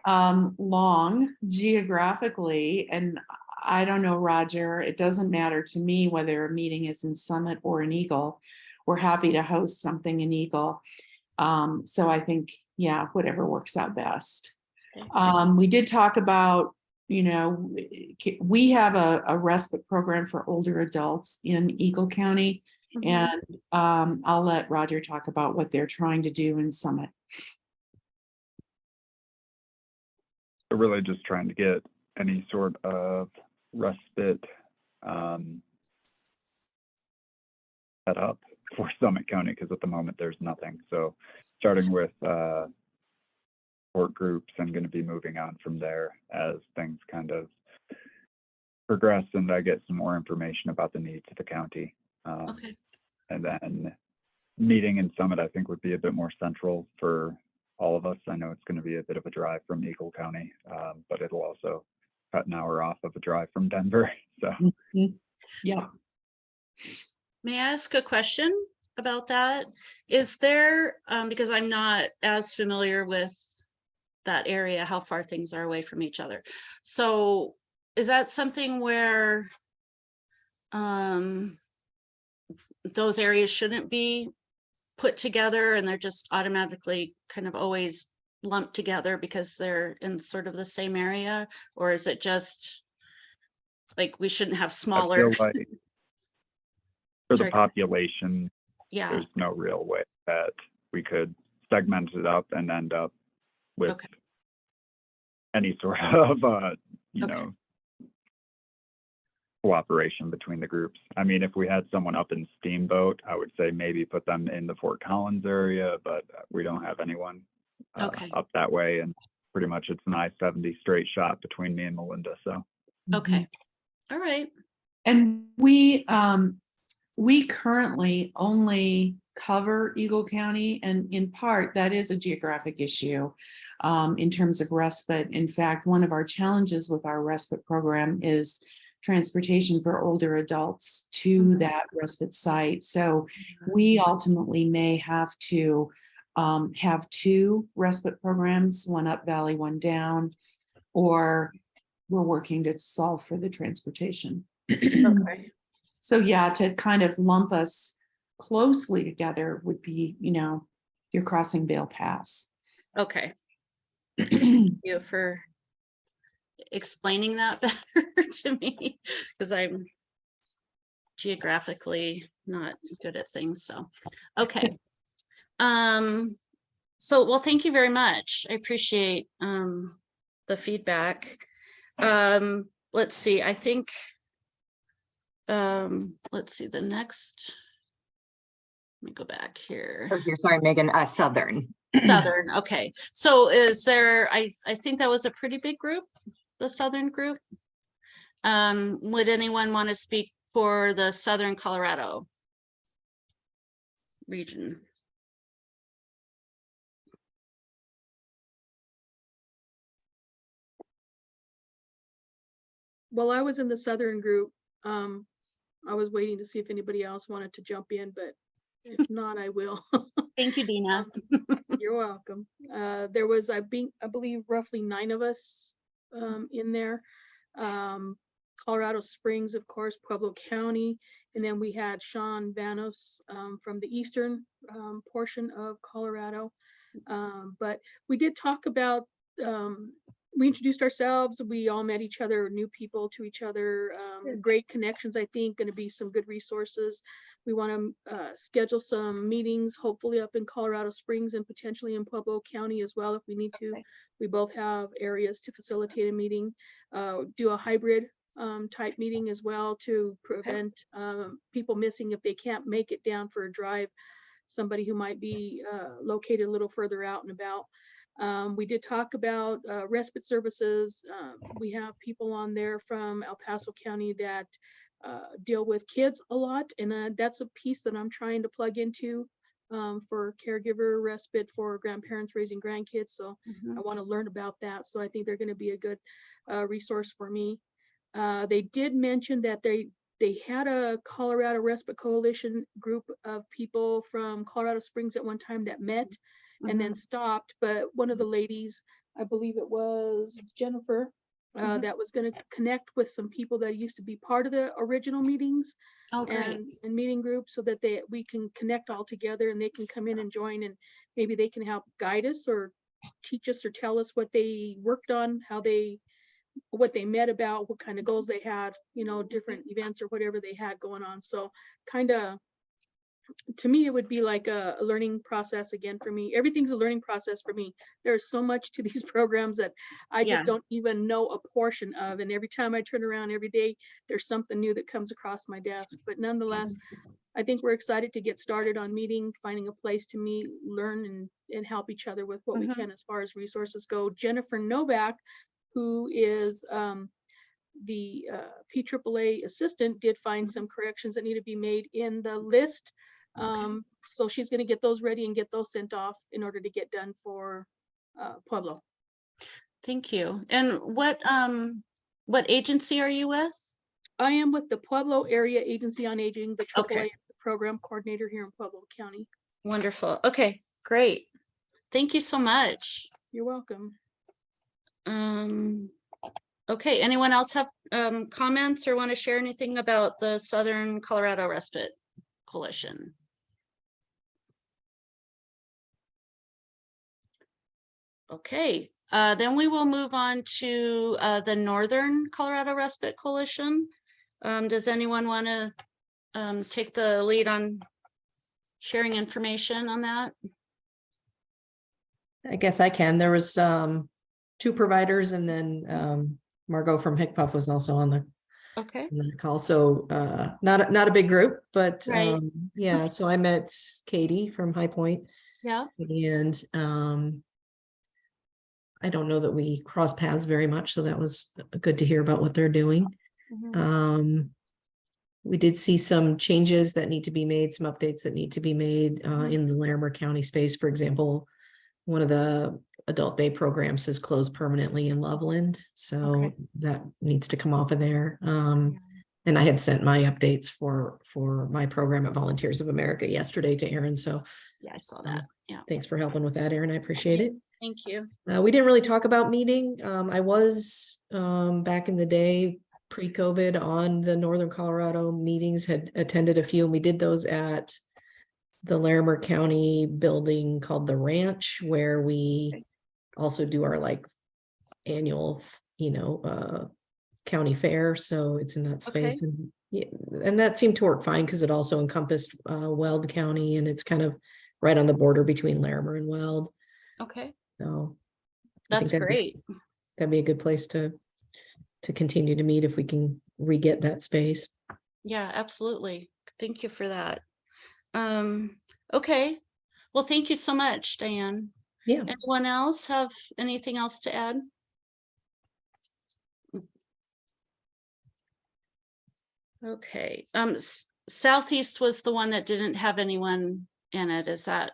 [SPEAKER 12] long geographically, and I don't know, Roger, it doesn't matter to me whether a meeting is in Summit or in Eagle. We're happy to host something in Eagle. So I think, yeah, whatever works out best. We did talk about, you know, we have a respite program for older adults in Eagle County.
[SPEAKER 1] Mhm.
[SPEAKER 12] And I'll let Roger talk about what they're trying to do in Summit.
[SPEAKER 13] We're really just trying to get any sort of respite set up for Summit County, because at the moment there's nothing. So starting with support groups, and going to be moving on from there as things kind of progress and I get some more information about the needs of the county.
[SPEAKER 1] Okay.
[SPEAKER 13] And then meeting in Summit, I think, would be a bit more central for all of us. I know it's going to be a bit of a drive from Eagle County, but it'll also cut an hour off of a drive from Denver. So
[SPEAKER 12] Yeah.
[SPEAKER 1] May I ask a question about that? Is there, because I'm not as familiar with that area, how far things are away from each other. So is that something where those areas shouldn't be put together and they're just automatically kind of always lumped together because they're in sort of the same area? Or is it just like we shouldn't have smaller?
[SPEAKER 13] I feel like for
[SPEAKER 1] Sorry.
[SPEAKER 13] the population,
[SPEAKER 1] Yeah,
[SPEAKER 13] there's no real way that we could segment it up and end up with
[SPEAKER 1] okay.
[SPEAKER 13] any sort of you
[SPEAKER 1] Okay.
[SPEAKER 13] know, cooperation between the groups. I mean, if we had someone up in Steamboat, I would say maybe put them in the Fort Collins area, but we don't have anyone
[SPEAKER 1] Okay.
[SPEAKER 13] up that way, and pretty much it's an I-70 straight shot between me and Melinda. So
[SPEAKER 1] Okay. All right.
[SPEAKER 12] And we currently only cover Eagle County, and in part that is a geographic issue in terms of respite. In fact, one of our challenges with our respite program is transportation for older adults to that respite site. So we ultimately may have to have two respite programs, one up valley, one down, or we're working to solve for the transportation.
[SPEAKER 1] Okay.
[SPEAKER 12] So yeah, to kind of lump us closely together would be, you know, you're crossing Vail Pass.
[SPEAKER 1] Okay. Thank you for explaining that better to me, because I'm geographically not good at things. So, okay. So, well, thank you very much. I appreciate the feedback. Let's see, I think let's see the next, let me go back here.
[SPEAKER 4] Oh, here, sorry, Megan, Southern.
[SPEAKER 1] Southern, okay. So is there, I think that was a pretty big group, the Southern group. Would anyone want to speak for the Southern Colorado region?
[SPEAKER 14] Well, I was in the Southern group. I was waiting to see if anybody else wanted to jump in, but if not, I will.
[SPEAKER 1] Thank you, Dina.
[SPEAKER 14] You're welcome. There was, I believe, roughly 9 of us in there. Colorado Springs, of course, Pueblo County, and then we had Sean Vanos from the eastern portion of Colorado. But we did talk about, we introduced ourselves, we all met each other, new people to each other, great connections, I think, going to be some good resources. We want to schedule some meetings, hopefully up in Colorado Springs and potentially in Pueblo County as well if we need to. We both have areas to facilitate a meeting, do a hybrid type meeting as well to prevent people missing if they can't make it down for a drive, somebody who might be located a little further out and about. We did talk about respite services. We have people on there from El Paso County that deal with kids a lot, and that's a piece that I'm trying to plug into for caregiver respite for grandparents raising grandkids. So I want to learn about that. So I think they're going to be a good resource for me. They did mention that they had a Colorado Respite Coalition group of people from Colorado Springs at one time that met and then stopped. But one of the ladies, I believe it was Jennifer, that was going to connect with some people that used to be part of the original meetings and meeting groups, so that we can connect all together and they can come in and join, and maybe they can help guide us or teach us or tell us what they worked on, how they what they met about, what kind of goals they had, you know, different events or whatever they had going on. So kind of, to me, it would be like a learning process again for me. Everything's a learning process for me. There's so much to these programs that I just don't even know a portion of. And every time I turn around every day, there's something new that comes across my desk. But nonetheless, I think we're excited to get started on meeting, finding a place to meet, learn, and help each other with what we can as far as resources go. Jennifer Novak, who is the PAAA assistant, did find some corrections that need to be made in the list. So she's going to get those ready and get those sent off in order to get done for Pueblo.
[SPEAKER 1] Thank you. And what agency are you with?
[SPEAKER 14] I am with the Pueblo Area Agency on Aging, the AAA
[SPEAKER 1] Okay.
[SPEAKER 14] program coordinator here in Pueblo County.
[SPEAKER 1] Wonderful. Okay, great. Thank you so much.
[SPEAKER 14] You're welcome.
[SPEAKER 1] Okay, anyone else have comments or want to share anything about the Southern Colorado Respite Coalition? Okay, then we will move on to the Northern Colorado Respite Coalition. Does anyone want to take the lead on sharing information on that?
[SPEAKER 9] I guess I can. There was 2 providers, and then Margot from HICPUF was also on the call. So not a big group, but
[SPEAKER 1] Right.
[SPEAKER 9] yeah. So I met Katie from High Point.
[SPEAKER 1] Yeah.
[SPEAKER 9] And I don't know that we cross paths very much, so that was good to hear about what they're doing. We did see some changes that need to be made, some updates that need to be made in the Larimer County space. For example, one of the adult day programs has closed permanently in Loveland, so that needs to come off of there. And I had sent my updates for my program at Volunteers of America yesterday to Erin. So
[SPEAKER 1] yeah, I saw that. Yeah.
[SPEAKER 9] Thanks for helping with that, Erin. I appreciate it.
[SPEAKER 1] Thank you.
[SPEAKER 9] We didn't really talk about meeting. I was back in the day pre-COVID on the Northern Colorado meetings, had attended a few, and we did those at the Larimer County building called the Ranch, where we also do our like annual, county fair. So it's in that space. And that seemed to work fine because it also encompassed Weld County, and it's kind of right on the border between Larimer and Weld.
[SPEAKER 1] Okay.
[SPEAKER 9] So
[SPEAKER 1] that's great.
[SPEAKER 9] That'd be a good place to continue to meet if we can re-get that space.
[SPEAKER 1] Yeah, absolutely. Thank you for that. Okay. Well, thank you so much, Diane.
[SPEAKER 9] Yeah.
[SPEAKER 1] Anyone else have anything else to add? Okay. Southeast was the one that didn't have anyone in it. Is that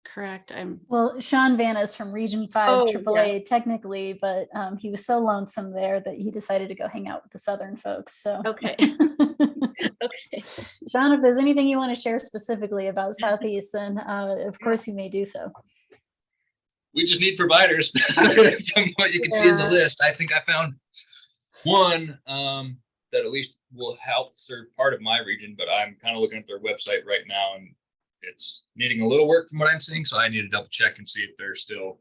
[SPEAKER 1] correct?
[SPEAKER 3] Well, Sean Vanis from Region 5
[SPEAKER 1] Oh,
[SPEAKER 3] AAA
[SPEAKER 1] yes.
[SPEAKER 3] technically, but he was so lonesome there that he decided to go hang out with the Southern folks. So
[SPEAKER 1] okay. Okay.
[SPEAKER 3] Sean, if there's anything you want to share specifically about Southeast, then of course you may do so.
[SPEAKER 15] We just need providers from what you can see in the list. I think I found one that at least will help serve part of my region, but I'm kind of looking at their website right now and it's needing a little work from what I'm seeing. So I need to double check and see if they're still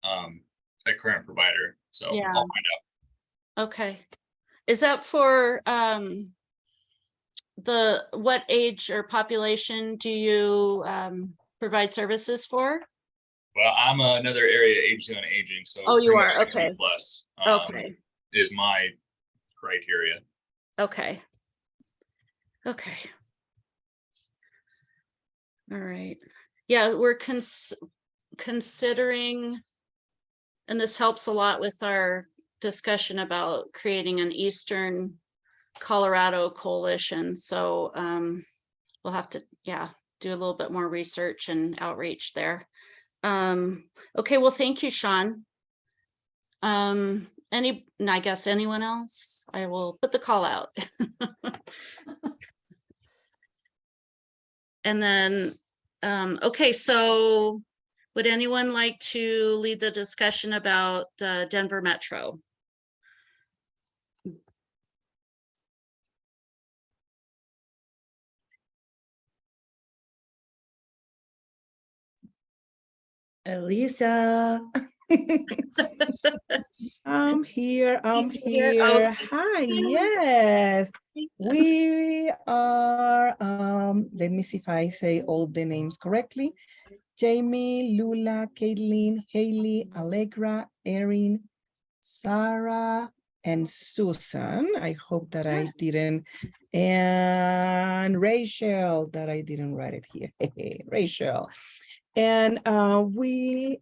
[SPEAKER 15] a current provider. So
[SPEAKER 1] Yeah.
[SPEAKER 15] I'll find out.
[SPEAKER 1] Okay. Is that for what age or population do you provide services for?
[SPEAKER 15] Well, I'm another area agency on aging. So
[SPEAKER 1] oh, you
[SPEAKER 15] pretty
[SPEAKER 1] are.
[SPEAKER 15] much 60
[SPEAKER 1] Okay.
[SPEAKER 15] plus
[SPEAKER 1] Okay.
[SPEAKER 15] is my criteria.
[SPEAKER 1] Okay. Okay. All right. Yeah, we're considering, and this helps a lot with our discussion about creating an Eastern Colorado coalition. So we'll have to, do a little bit more research and outreach there. Okay, well, thank you, Sean. I guess anyone else? I will put the call out. And then, okay, so would anyone like to lead the discussion about Denver Metro?
[SPEAKER 9] Elisa.
[SPEAKER 16] I'm here. I'm
[SPEAKER 1] still here? Oh,
[SPEAKER 16] here. Hi, yes. We are, let me see if I say all the names correctly. Jamie, Lula, Caitlin, Haley, Allegra, Erin, Sarah, and Susan. I hope that I didn't, and Rachel, that I didn't write it here. Rachel. And we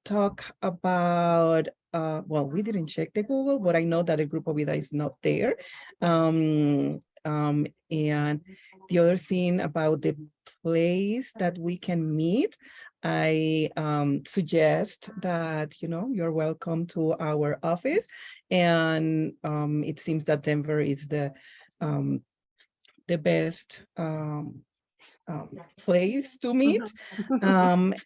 [SPEAKER 16] talk about, well, we didn't check the Google, but I know that a Grupo Vida is not there. And the other thing about the place that we can meet, I suggest that, you know, you're welcome to our office. And it seems that Denver is the best place to meet. And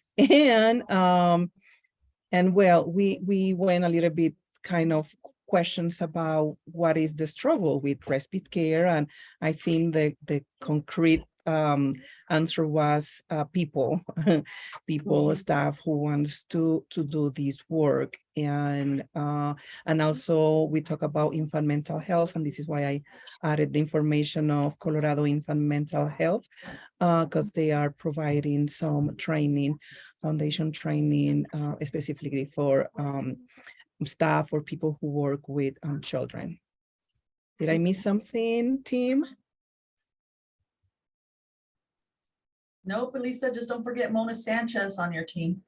[SPEAKER 16] well, we went a little bit kind of questions about what is the struggle with respite care, and I think the concrete answer was people, staff who wants to do this work, and also we talk about infant mental health, and this is why I added the information of Colorado Infant Mental Health, because they are providing some training, foundation training, specifically for staff or people who work with children. Did I miss something, team?
[SPEAKER 17] Nope, Elisa, just don't forget Mona Sanchez on your team.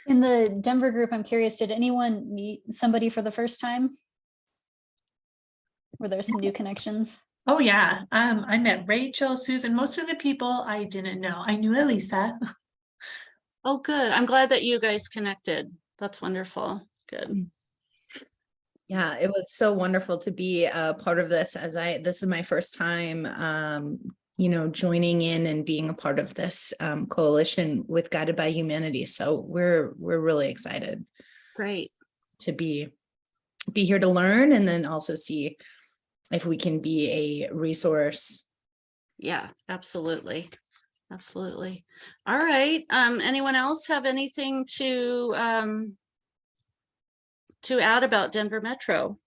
[SPEAKER 3] In the Denver group, I'm curious, did anyone meet somebody for the first time? Were there some new connections?
[SPEAKER 18] Oh yeah, I met Rachel, Susan, most of the people I didn't know. I knew Elisa.
[SPEAKER 1] Oh, good. I'm glad that you guys connected. That's wonderful. Good.
[SPEAKER 7] Yeah, it was so wonderful to be a part of this, as this is my first time, you know, joining in and being a part of this coalition with Guided by Humanity. So we're really excited.
[SPEAKER 1] Great.
[SPEAKER 7] To be here to learn, and then also see if we can be a resource.
[SPEAKER 1] Yeah, absolutely. Absolutely. All right. Anyone else have anything to add about Denver Metro?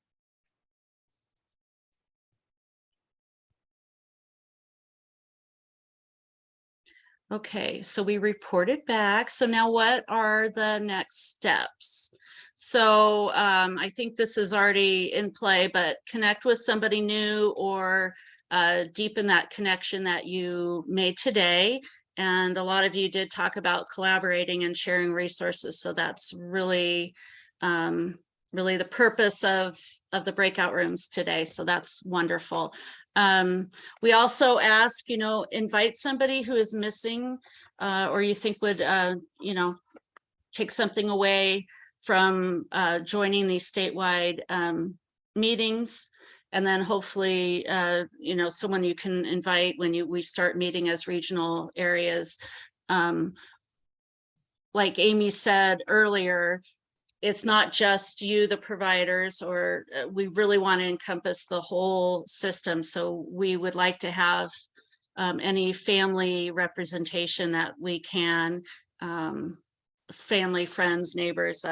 [SPEAKER 1] Okay, so we reported back. So now what are the next steps? So I think this is already in play, but connect with somebody new or deepen that connection that you made today. And a lot of you did talk about collaborating and sharing resources. So that's really, really the purpose of the breakout rooms today. So that's wonderful. We also ask, you know, invite somebody who is missing or you think would, you know, take something away from joining these statewide meetings. And then hopefully, you know, someone you can invite when we start meeting as regional areas. Like Amy said earlier, it's not just you, the providers, or we really want to encompass the whole system. So we would like to have any family representation that we can, family, friends, neighbors,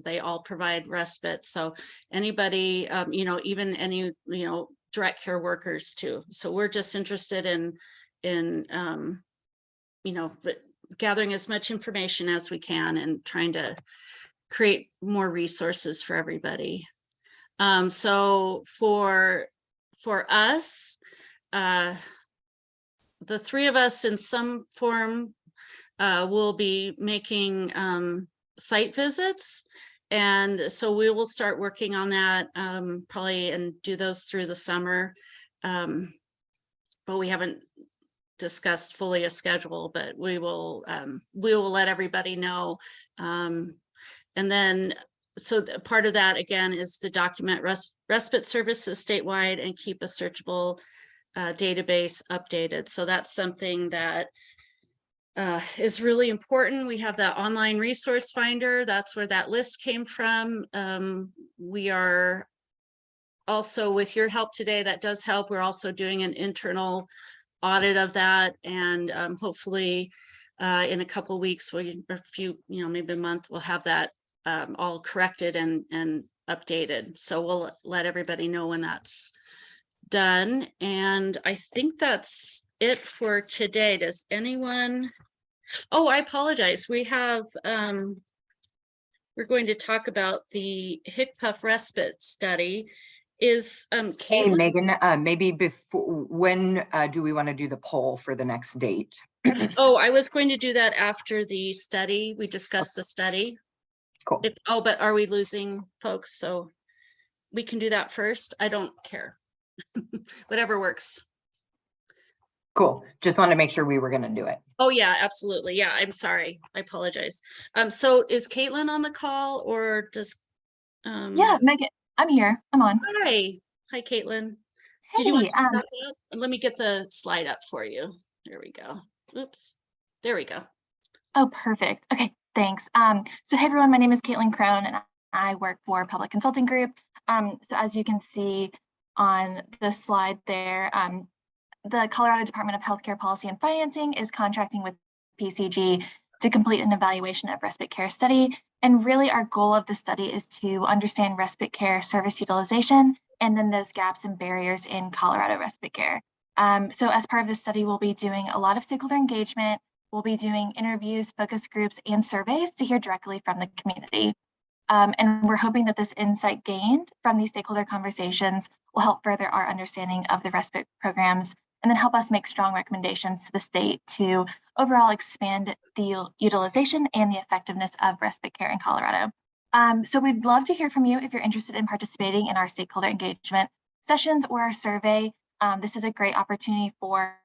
[SPEAKER 1] they all provide respite. So anybody, you know, even any, you know, direct care workers too. So we're just interested in you know, gathering as much information as we can and trying to create more resources for everybody. So for us, the three of us in some form will be making site visits. And so we will start working on that probably and do those through the summer. But we haven't discussed fully a schedule, but we will let everybody know. And then, so part of that again is to document respite services statewide and keep a searchable database updated. So that's something that is really important. We have that online resource finder. That's where that list came from. We are also, with your help today, that does help. We're also doing an internal audit of that, and hopefully in a couple of weeks, or a few, maybe a month, we'll have that all corrected and updated. So we'll let everybody know when that's done. And I think that's it for today. Does anyone? Oh, I apologize. We have, we're going to talk about the HICPUF respite study. Is
[SPEAKER 4] Hey,
[SPEAKER 1] Caitlin?
[SPEAKER 4] Megan, maybe before, when do we want to do the poll for the next date?
[SPEAKER 1] Oh, I was going to do that after the study. We discussed the study.
[SPEAKER 4] Cool.
[SPEAKER 1] But are we losing folks? So we can do that first. I don't care. Whatever works.
[SPEAKER 4] Cool. Just wanted to make sure we were going to do it.
[SPEAKER 1] Oh yeah, absolutely. Yeah, I'm sorry. I apologize. So is Caitlin on the call, or does
[SPEAKER 19] Yeah, Megan, I'm here. I'm on.
[SPEAKER 1] Hi. Hi, Caitlin. Did you want
[SPEAKER 19] Hey,
[SPEAKER 1] to talk about that? Let me get the slide up for you. There we go. Oops. There we go.
[SPEAKER 19] oh, perfect. Okay, thanks. So hey everyone, my name is Caitlin Crone and I work for Public Consulting Group. So as you can see on the slide there, the Colorado Department of Healthcare Policy and Financing is contracting with PCG to complete an evaluation of respite care study. And really our goal of the study is to understand respite care service utilization and then those gaps and barriers in Colorado respite care. So as part of this study, we'll be doing a lot of stakeholder engagement. We'll be doing interviews, focus groups, and surveys to hear directly from the community. And we're hoping that this insight gained from these stakeholder conversations will help further our understanding of the respite programs and then help us make strong recommendations to the state to overall expand the utilization and the effectiveness of respite care in Colorado. So we'd love to hear from you if you're interested in participating in our stakeholder engagement sessions or our survey. This is a great opportunity for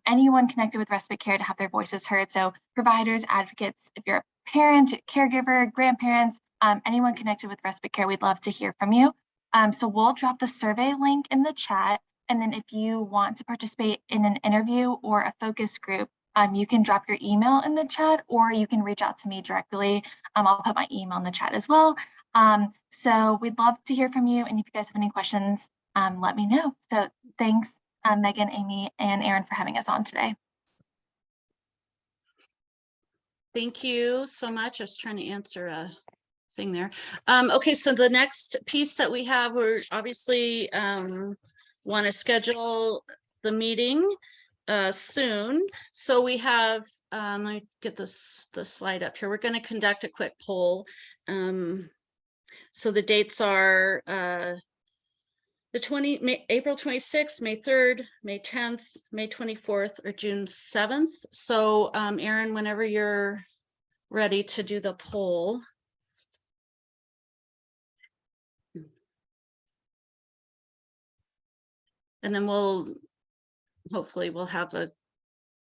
[SPEAKER 19] anyone connected with respite care to have their voices heard. So providers, advocates, if you're a parent, caregiver, grandparents, anyone connected with respite care, we'd love to hear from you. So we'll drop the survey link in the chat. And then if you want to participate in an interview or a focus group, you can drop your email in the chat or you can reach out to me directly. I'll put my email in the chat as well. So we'd love to hear from you. And if you guys have any questions, let me know. So thanks, Megan, Amy, and Aaron for having us on today.
[SPEAKER 1] Thank you so much. I was trying to answer a thing there. Okay, so the next piece that we have, we're obviously want to schedule the meeting soon. So we have, let me get the slide up here. We're going to conduct a quick poll. So the dates are April 26th, May 3rd, May 10th, May 24th, or June 7th. So Aaron, whenever you're ready to do the poll. And then hopefully we'll have a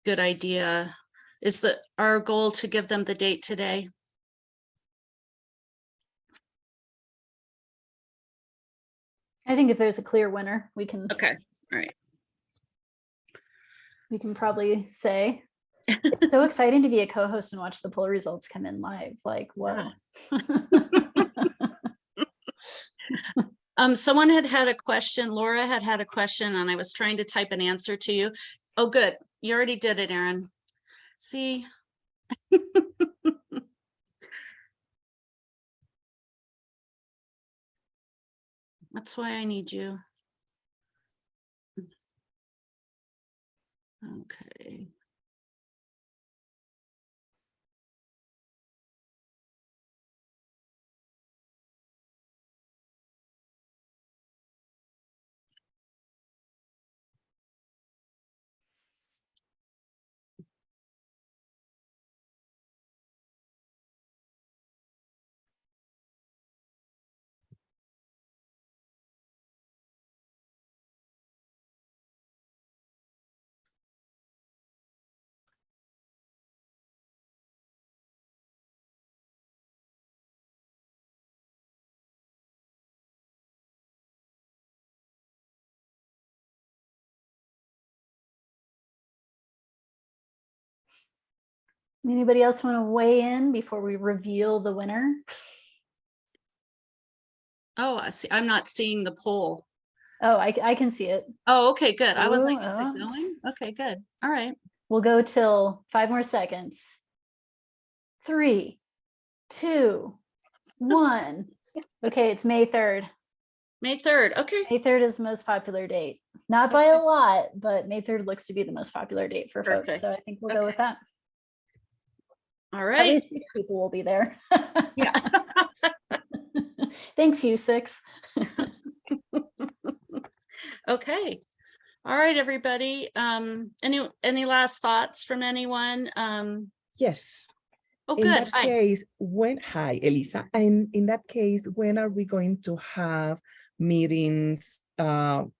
[SPEAKER 1] good idea. Is our goal to give them the date today?
[SPEAKER 3] I think if there's a clear winner, we can.
[SPEAKER 1] Okay, all right.
[SPEAKER 3] We can probably say. It's so exciting to be a co-host and watch the poll results come in live. Like, whoa.
[SPEAKER 1] Someone had a question. Laura had a question, and I was trying to type an answer to you. Oh, good. You already did it, Aaron. See. That's why I need you. Okay.
[SPEAKER 3] Anybody else want to weigh in before we reveal the winner?
[SPEAKER 1] Oh, I see. I'm not seeing the poll.
[SPEAKER 3] Oh, I can see it.
[SPEAKER 1] Oh, okay, good. I was like, is it
[SPEAKER 3] Oh,
[SPEAKER 1] going? Okay, good. All right.
[SPEAKER 3] We'll go till 5 more seconds. 3, 2, 1. Okay, it's May 3rd.
[SPEAKER 1] May 3rd. Okay.
[SPEAKER 3] May 3rd is the most popular date. Not by a lot, but May 3rd looks to be the most popular date for folks.
[SPEAKER 1] Perfect.
[SPEAKER 3] So I think we'll go with that.
[SPEAKER 1] All
[SPEAKER 3] At
[SPEAKER 1] right.
[SPEAKER 3] least 6 people will be there.
[SPEAKER 1] Yeah.
[SPEAKER 3] Thanks, you 6.
[SPEAKER 1] Okay. All right, everybody. Any last thoughts from anyone?
[SPEAKER 16] Yes.
[SPEAKER 1] Oh,
[SPEAKER 16] In
[SPEAKER 1] good.
[SPEAKER 16] that
[SPEAKER 1] Hi.
[SPEAKER 16] case, hi, Elisa. And in that case, when are we going to have meetings, kind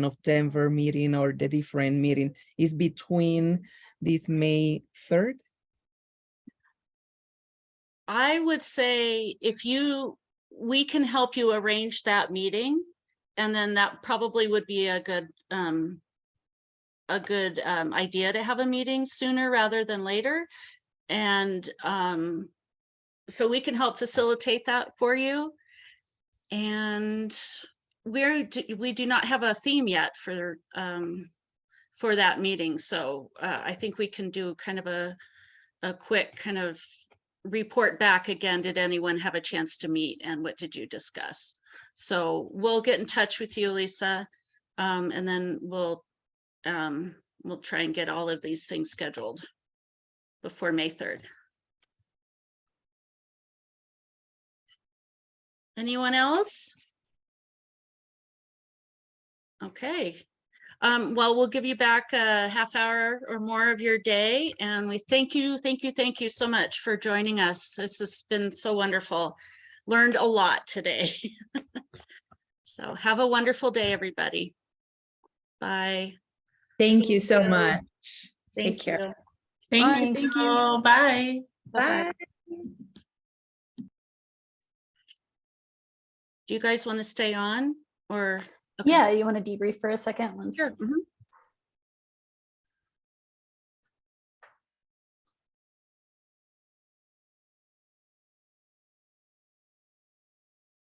[SPEAKER 16] of Denver meeting or the different meeting is between this May 3rd?
[SPEAKER 1] I would say we can help you arrange that meeting, and then that probably would be a good idea to have a meeting sooner rather than later. And so we can help facilitate that for you. And we do not have a theme yet for that meeting. So I think we can do kind of a quick kind of report back again. Did anyone have a chance to meet, and what did you discuss? So we'll get in touch with you, Lisa, and then we'll try and get all of these things scheduled before May 3rd. Anyone else? Okay. Well, we'll give you back a half hour or more of your day, and we thank you so much for joining us. This has been so wonderful. Learned a lot today. So have a wonderful day, everybody. Bye.
[SPEAKER 7] Thank you so much. Take
[SPEAKER 1] Thank
[SPEAKER 7] care.
[SPEAKER 1] you.
[SPEAKER 18] Thank
[SPEAKER 3] Thanks.
[SPEAKER 18] you. Bye.
[SPEAKER 7] Bye.
[SPEAKER 1] Do you guys want to stay on or? Okay.
[SPEAKER 3] Yeah, you want to debrief for a second once?
[SPEAKER 1] Sure. Mhm.